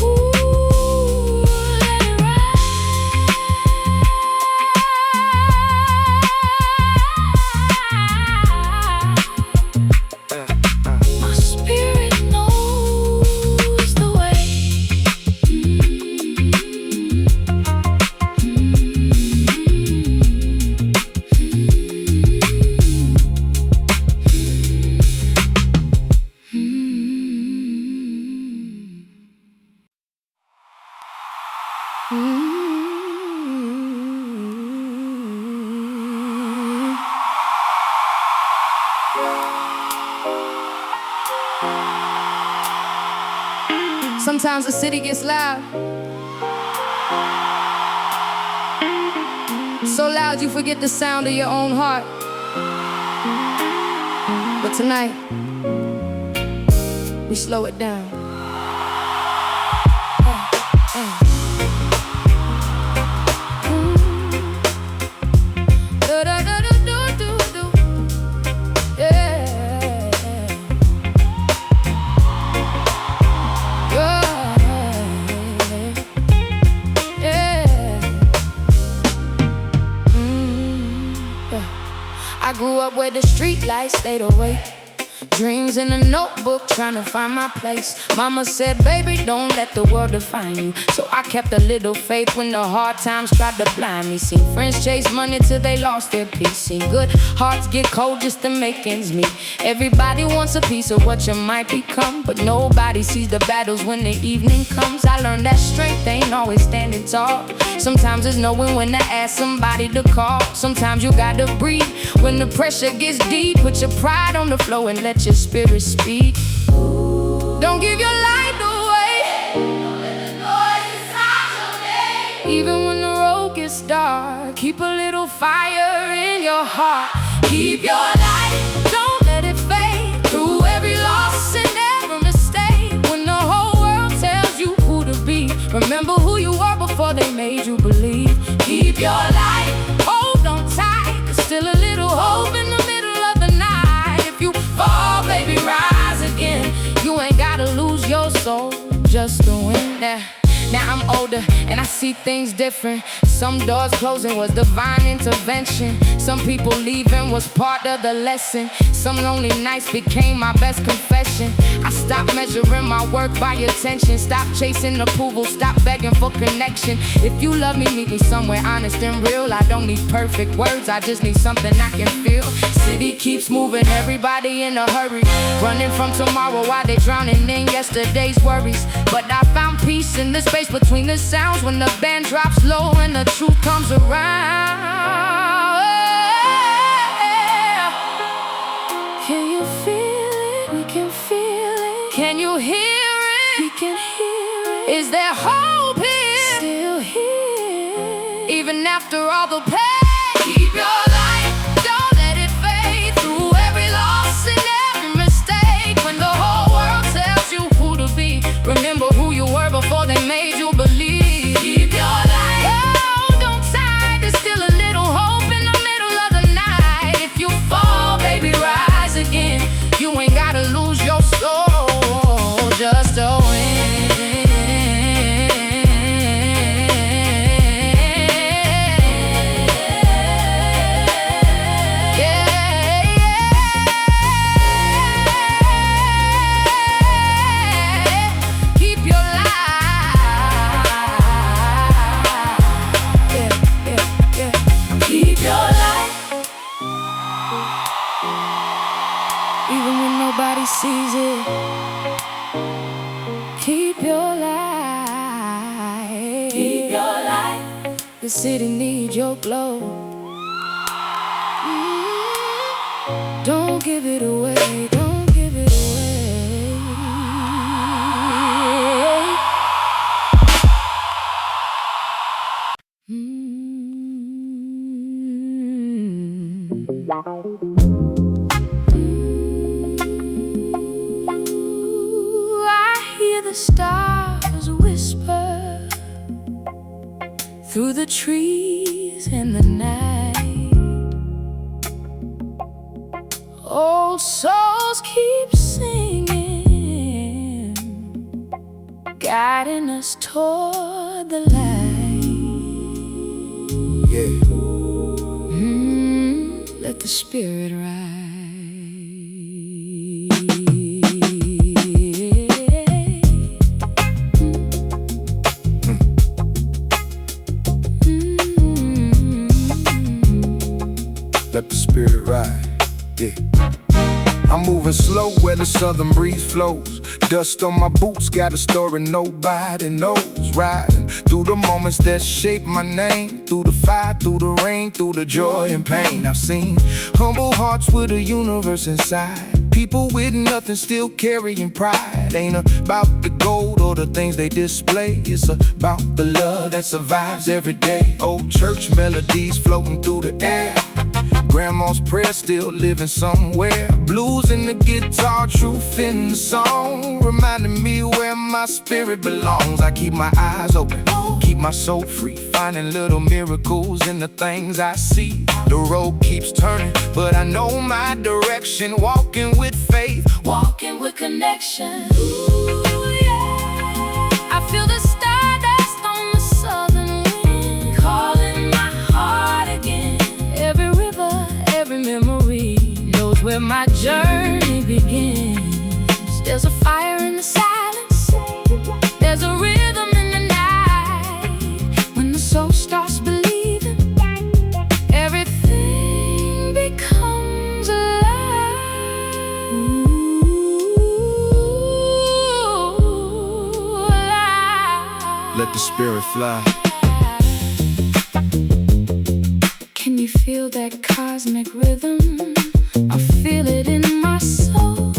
Ooh, let it ride. My spirit knows the way. Sometimes the city gets loud, so loud you forget the sound of your own heart. But tonight, we slow it down. I grew up where the street lights stayed awake. Dreams in a notebook, trying to find my place. Mama said, baby, don't let the world define you. So I kept a little faith when the hard times tried to blind me. Seen friends chase money till they lost their peace. Seen good hearts get cold just to make ends meet. Everybody wants a piece of what you might become, but nobody sees the battles when the evening comes. I learned that strength ain't always standing tall. Sometimes it's knowing when to ask somebody to call. Sometimes you gotta breathe when the pressure gets deep. Put your pride on the floor and let your spirit speak. Don't give your light away. Don't let the noise inside your day. Even when the road gets dark, keep a little fire in your heart. Keep your light, don't let it fade. Through every loss and every mistake, when the whole world tells you who to be, remember who you were before they made you believe. Keep your light, hold on tight. There's still a little hope in the middle of the night. If you fall, baby, rise again. You ain't gotta lose your soul just to win. Now I'm older and I see things different. Some doors closing was divine intervention. Some people leaving was part of the lesson. Some lonely nights became my best confession. I stopped measuring my work by attention. Stop chasing approval, stop begging for connection. If you love me, meet me somewhere honest and real. I don't need perfect words, I just need something I can feel. City keeps moving, everybody in a hurry, running from tomorrow while they drowning in yesterday's worries. But I found peace in the space between the sounds, when the band drops low and the truth comes around. Can you feel it? We can feel it. Can you hear it? We can hear it. Is there hope here? Still here. Even after all the pain, keep your light, don't let it fade. Through every loss and every mistake, when the whole world tells you who to be, remember who you were before they made you believe. Keep your light, oh, don't tie. There's still a little hope in the middle of the night. If you fall, baby, rise again. You ain't gotta lose your soul just to win. Even when nobody sees it, keep your light. Keep your light. The city needs your glow. Don't give it away. Don't give it away. The stars whisper through the trees in the night. Old souls keep singing, guiding us toward the light. Yeah. Let the spirit rise. Let the spirit ride, yeah. I'm moving slow where the southern breeze flows. Dust on my boots, got a story nobody knows. Riding through the moments that shape my name, through the fire, through the rain, through the joy and pain. I've seen humble hearts with a universe inside. People with nothing still carrying pride. Ain't about the gold or the things they display. It's about the love that survives every day. Old church melodies floating through the air. Grandma's prayer still living somewhere. Blues in the guitar, truth in the song, reminding me where my spirit belongs. I keep my eyes open, keep my soul free, finding little miracles in the things I see. The road keeps turning, but I know my direction. Walking with faith, walking with connection. Ooh, yeah. I feel the stardust on the southern wind, calling my heart again. Every river, every memory knows where my journey begins. There's a fire in the silence, there's a rhythm in the night. When the soul starts believing, everything becomes alive. Ooh, alive. let the spirit fly. Can you feel that cosmic rhythm? I feel it in my soul.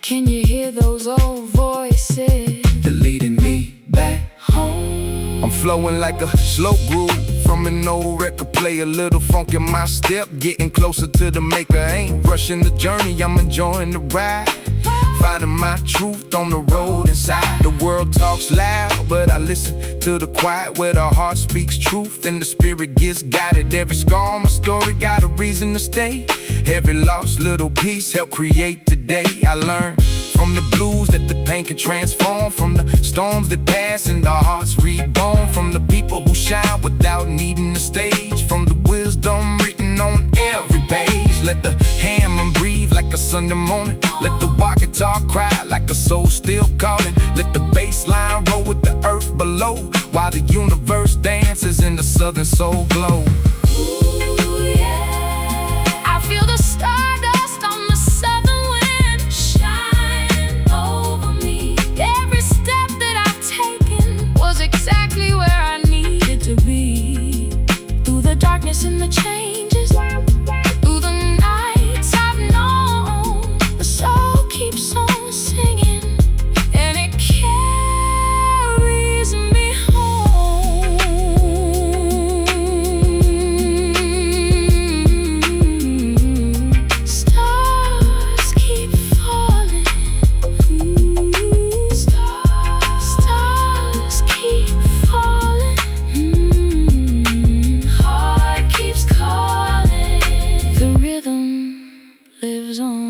Can you hear those old voices? They're leading me back home. I'm flowing like a slow groove from an old record play, a little funk in my step, getting closer to the maker. Ain't rushing the journey, I'm enjoying the ride, finding my truth on the road inside. The world talks loud, but I listen to the quiet, where the heart speaks truth and the spirit gets guided. Every scar on my story got a reason to stay. Every lost little piece helped create today. I learned from the blues that the pain can transform, from the storms that pass and the hearts the morning. Let the walkie talk cry like a soul still calling. Let the bass line roll with the earth below, while the universe dances in the southern soul glow. Ooh, yeah. I feel the stardust on the southern wind shine over me. Every step that I've taken was exactly where I needed to be. Through the darkness and the changes, through the nights I've known, the soul keeps on singing, and it carries me home. Stars keep falling. Stars keep falling. Heart keeps calling. The rhythm lives on.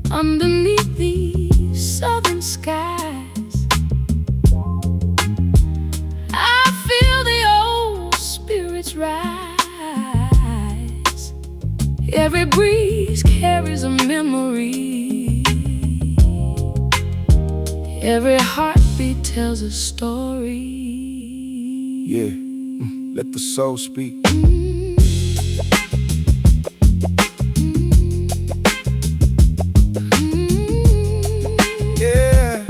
Underneath these southern skies, I feel the old spirits rise. Every breeze carries a memory. Every heartbeat tells a story. Yeah, let the soul speak. Yeah.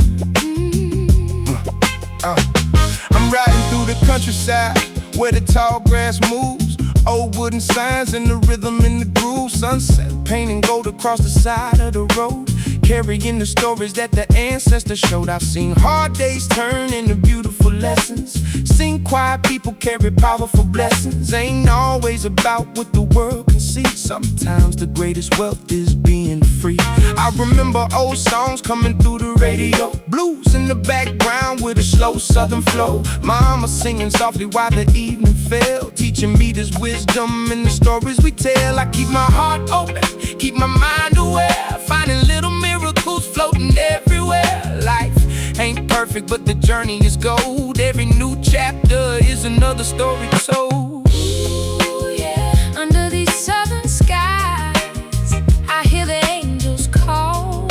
I'm riding through the countryside where the tall grass moves, old wooden signs and the rhythm in the groove. Sunset painting gold across the side of the road, carrying the stories that the ancestors showed. I've seen hard days turn into beautiful lessons, seen quiet people carry powerful blessings. Ain't always about what the world can see. Sometimes the greatest wealth is being free. I remember old songs coming through the radio, blues in the background with a slow southern flow. Mama singing softly while the evening fell, teaching me this wisdom in the stories we tell. I keep my heart open, keep my mind aware, finding little miracles floating everywhere. Life ain't perfect, but the journey is gold. Every new chapter is another story told. Ooh, yeah. Under these southern skies, I hear the angels call.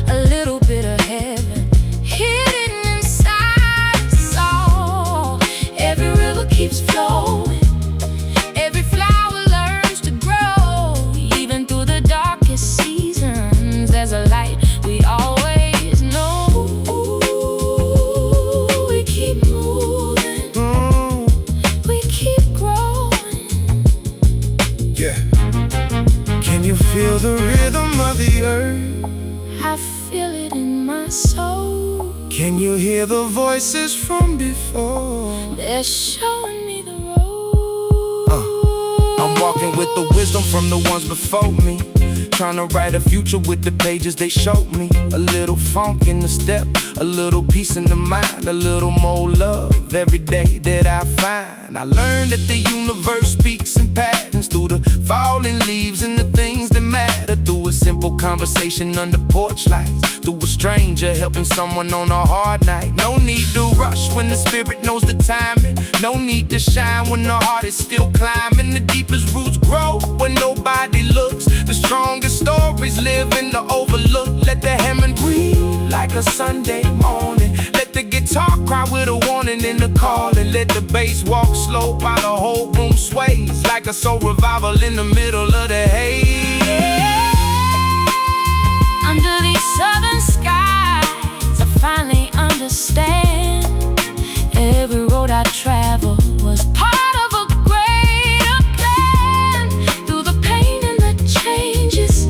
A little bit of heaven hidden inside us all. Every river keeps flowing, every flower learns to grow. Even through the darkest seasons, there's a light we always know. We keep moving, we keep growing. Yeah. Can you feel the rhythm of the earth? I feel it in my soul. Can you hear the voices from before? They're showing me the road. I'm walking with the wisdom from the ones before me, trying to write a future with the pages they showed me. A little funk in the step, a little peace in the mind, a little more love every day that I find. I learned that the universe speaks in patterns through the falling leaves and the things that matter. Through a simple conversation under porch lights, through a stranger helping someone on a hard night. No need to rush when the spirit knows the timing. No need to shine when the heart is still climbing. The deepest roots grow when nobody looks. The strongest stories live in the overlook. Let the hammond breathe like a Sunday morning. Let the guitar cry with a warning in the calling. Let the bass walk slow while the whole room sways, like a soul revival in the middle of the haze. Under these southern skies, I finally understand. Every road I travel was part of a greater plan. Through the pain and the changes,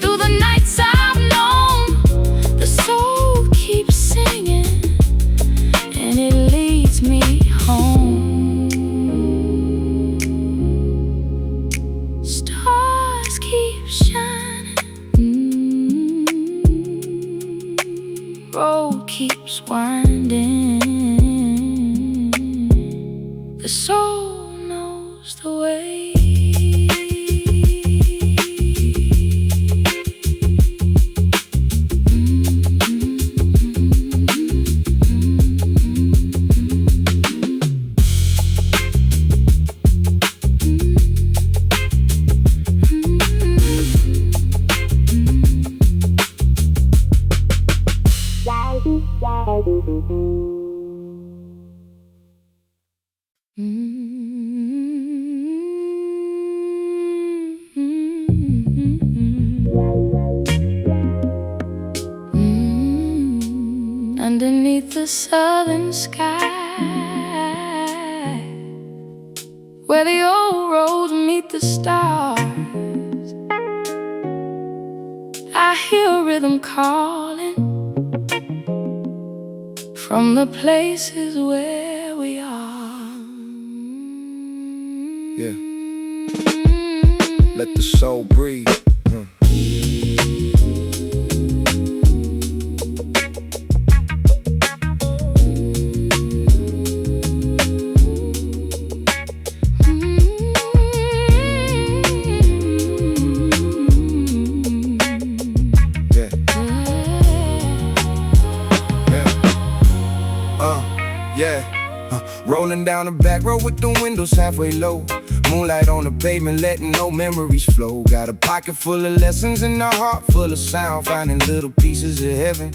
through the nights I've known, the soul most away. Underneath the southern sky, where the old roads meet the stars, I hear a rhythm calling from the places where we are. Yeah. Let the soul breathe. Rolling down the back road with the windows halfway low. Moonlight on the pavement, letting no memories flow. Got a pocket full of lessons and a heart full of sound. Finding little pieces of heaven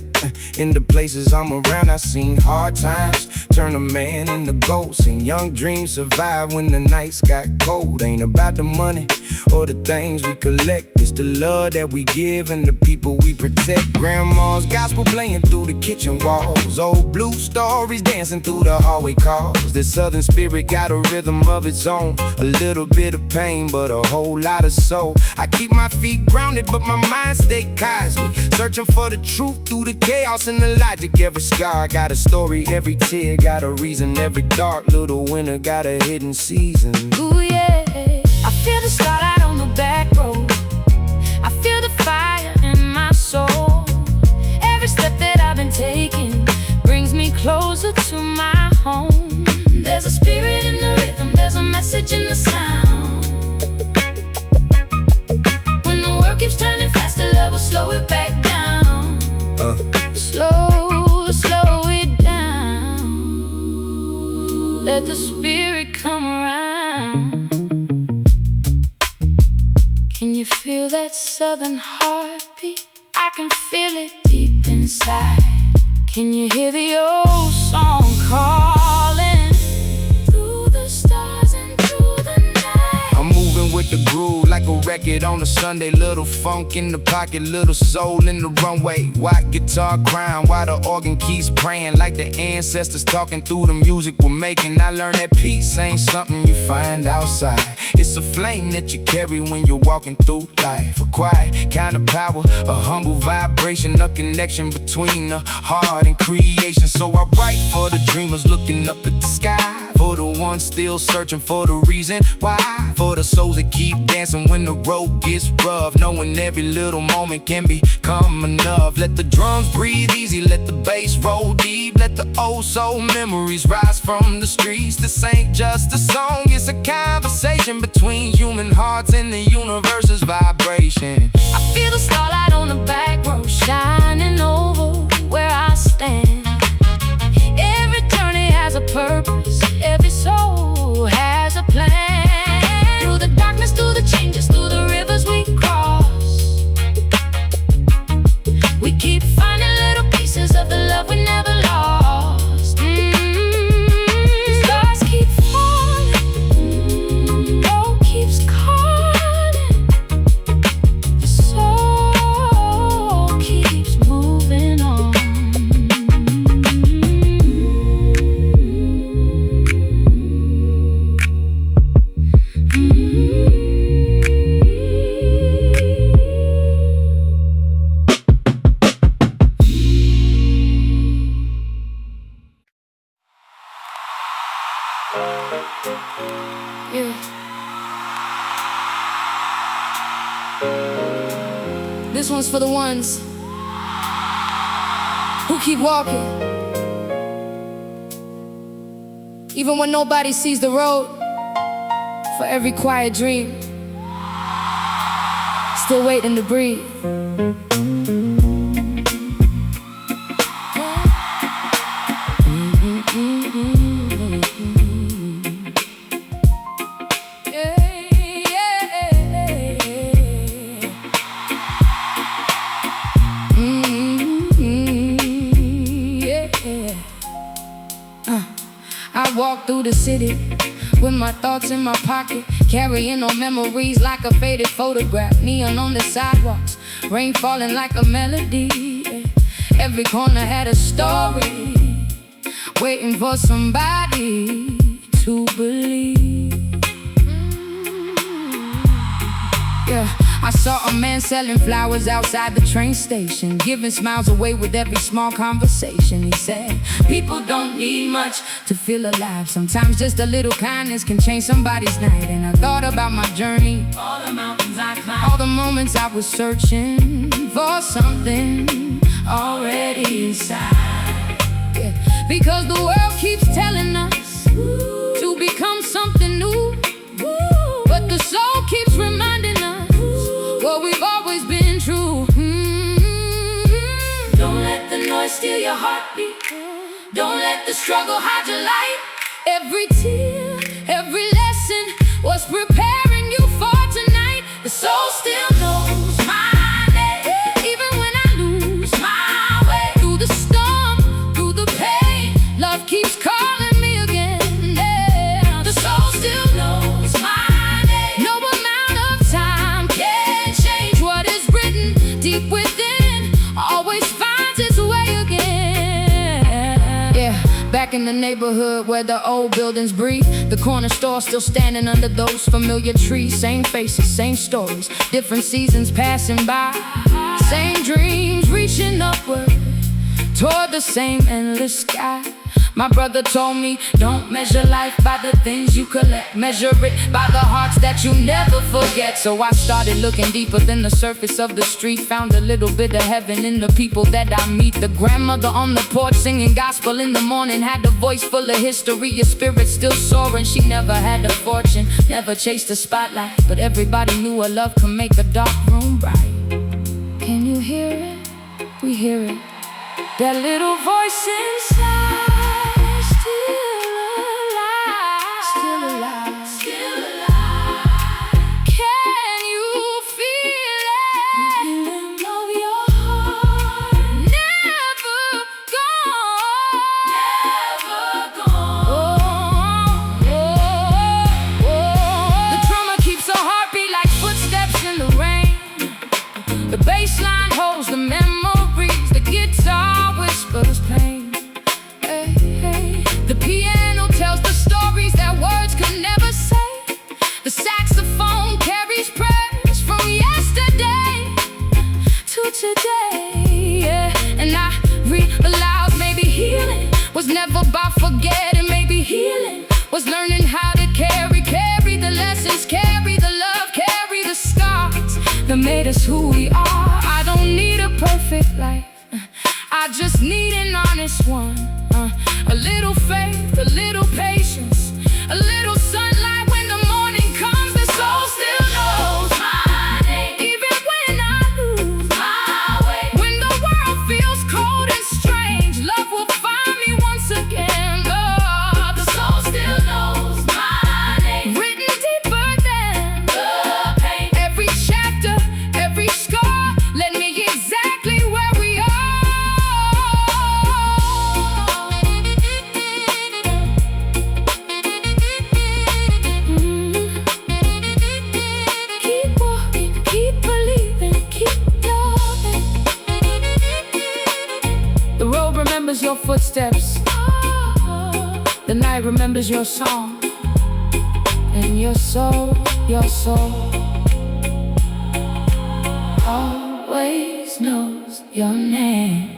in the places I'm around. I've seen hard times turn a man into gold. Seen young dreams survive when the nights got cold. Ain't about the money or the things we collect. It's the love that we give and the people we protect. Grandma's gospel playing through the kitchen walls. Old blue stories dancing through the hallway calls. This southern spirit got a rhythm of its own. A little bit of pain, but a whole lot of soul. I keep my feet grounded, but my mind stay cosmic. Searching for the truth through the chaos and the logic. Every scar got a story, every tear got a reason. Every dark little winter got a hidden season. Ooh yeah, I feel the starlight on the back road. I feel the fire in my soul. Every step that I've been taking brings me closer to my home. There's a spirit in the rhythm, there's a message in the sound. When the world keeps turning faster, love will slow it back down. Slow it down. Let the spirit come around. Can you feel that southern heartbeat? I can feel it deep inside. Can you hear the old song calling through the stars and through the night? I'm moving with the groove like a record on a Sunday. Little funk in the pocket, little soul in the runway. White guitar crying while the organ keeps praying, like the ancestors talking through the music we're making. I learned that peace ain't something you find outside. It's a flame that you carry when you're walking through life. A quiet kind of power, a humble vibration, a connection between the heart and creation. So I write for the dreamers looking up at the sky, for the ones still searching for the reason why, for the souls that keep dancing when the road gets rough, knowing every little moment can become enough. Let the drums breathe easy, let the bass roll deep, let the old soul memories rise from the streets. This ain't just a song, it's a conversation between human hearts and the universe's vibration. I feel the starlight on the back road shining over where I stand. Every journey has a purpose, every soul has a plan. Through the darkness, through the changes, through the rivers we cross, we keep finding little pieces of the love we never lost. The stars keep falling, road keeps calling, the soul keeps moving on. Yeah. This one's for the ones who keep walking, even when nobody sees the road. For every quiet dream still waiting to breathe. I walk through the city with my thoughts in my pocket, carrying on memories like a faded photograph. Neon on the sidewalks, rain falling like a melody. Every corner had a story, waiting for somebody to believe. Yeah, I saw a man selling flowers outside the train station, giving smiles away with every small conversation. He said, people don't need much to feel alive. Sometimes just a little kindness can change somebody's night. And I thought about my journey, all the mountains I climbed, all the moments I was searching for something already inside. Yeah, because the world keeps telling us to become something new, but the soul keeps reminding us what we've always been true. Don't let the noise steal your heartbeat. Don't let the struggle hide your light. Every tear, every lesson was preparing you for tonight. The soul still knows my name, even when I lose my way. Through the storm, through the pain, love keeps calling me again. Yeah. The soul still knows my name. No amount of time can change what is written deep within. Always finds its way again. Yeah, back in the neighborhood where the old buildings breathe, the corner store still standing under those familiar trees. Same faces, same stories, different seasons passing by. Same dreams reaching upward toward the same endless sky. My brother told me, don't measure life by the things you collect. Measure it by the hearts that you never forget. So I started looking deeper than the surface of the street. Found a little bit of heaven in the people that I meet. The grandmother on the porch singing gospel in the morning had a voice full of history. Your spirit still soaring. She never had a fortune, never chased the spotlight, but everybody knew her love could make a dark room bright. Can you hear it? We hear it. That little voice inside. Still alive, still alive. Can you feel it? Of your heart, never gone, The drummer keeps a heartbeat like footsteps in the rain. The bass line holds the memories. The guitar whispers pain. The piano tells the stories that words could never say. The saxophone carries prayers from yesterday to today. Yeah. And I realized maybe healing was never about forgetting. Maybe healing was learning how to carry the lessons, carry the love, carry the scars that made us who we are. I don't need a perfect life, I just need an honest one. A little faith, a little patience, a little sunlight when the morning comes. The soul still knows my name, even when I lose my way. When the world feels cold and strange, love will find me once again. Oh, the soul still knows my name, written deeper than the pain. Every chapter, every scar led me exactly where we are. Your footsteps, the night remembers your song, and your soul always knows your name.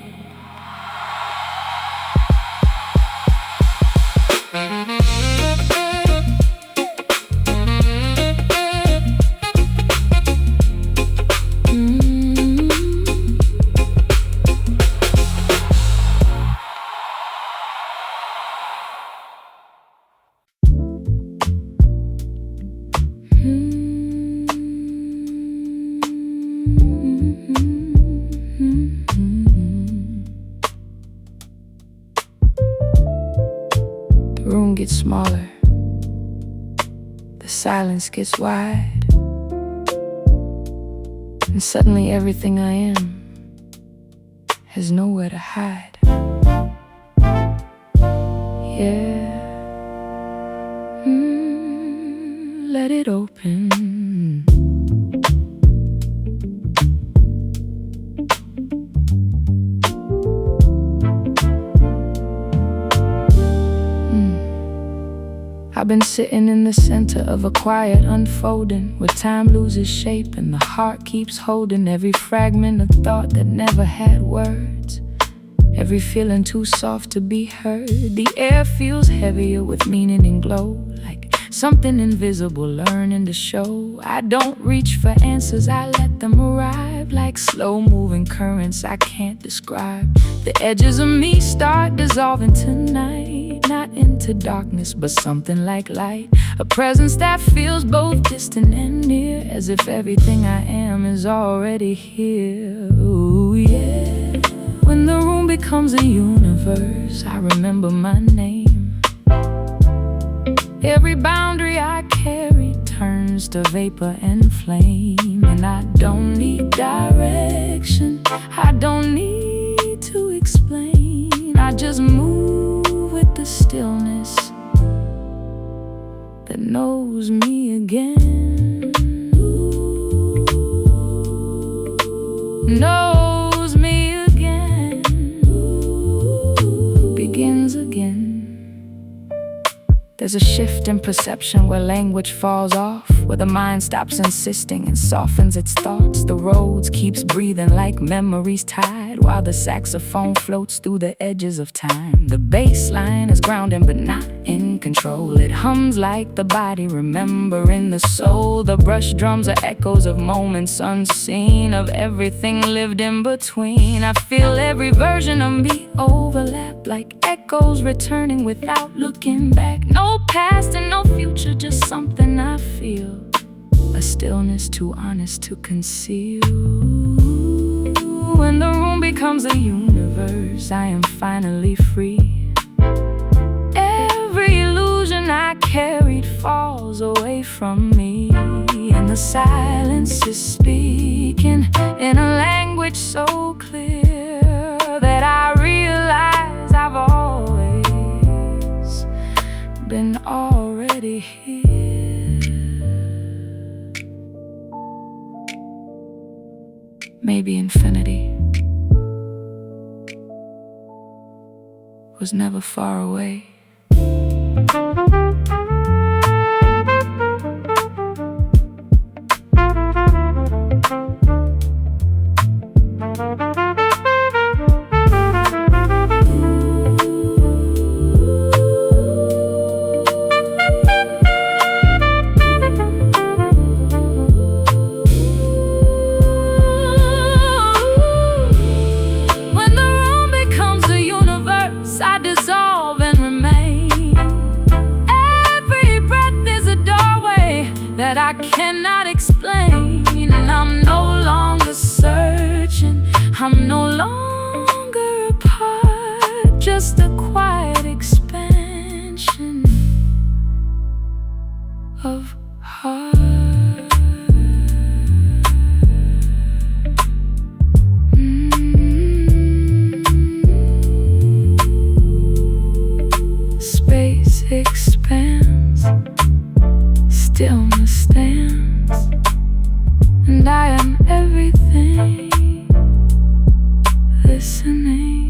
silence gets wide, and suddenly everything I am has nowhere to hide. Yeah, let it open. I've been sitting in the center of a quiet unfolding, where time loses shape and the heart keeps holding every fragment of thought that never had words, every feeling too soft to be heard. The air feels heavier with meaning and glow, like something invisible learning to show. I don't reach for answers, I let them arrive, like slow-moving currents I can't describe. The edges of me start dissolving tonight, not into darkness, but something like light. A presence that feels both distant and near, as if everything I am is already here. Ooh, yeah. When the room becomes a universe, I remember my name. Every boundary I carry turns to vapor and flame. And I don't need direction, I don't need to explain. I just move with the stillness that knows me again. Knows me again. Begins again. There's a shift in perception where language falls off, where the mind stops insisting and softens its thoughts. The roads keeps breathing like memories tied, while the saxophone floats through the edges of time. The bass line is grounding but not in control. It hums like the body remembering the soul. The brush drums are echoes of moments unseen, of everything lived in between. I feel every version of me overlap, like echoes returning without looking back. No past and no future, just something I feel, a stillness too honest to conceal. When the room becomes a universe, I am finally free. Every illusion I carried falls away from me, and the silence is speaking in a language so clear that I realize I've always been already here. Maybe infinity was never far away. I dissolve and remain. Every breath is a doorway that I cannot explain. And I'm no longer searching, I'm no longer apart, just a quiet expansion of heart. Space expands, stillness stands, and I am everything listening.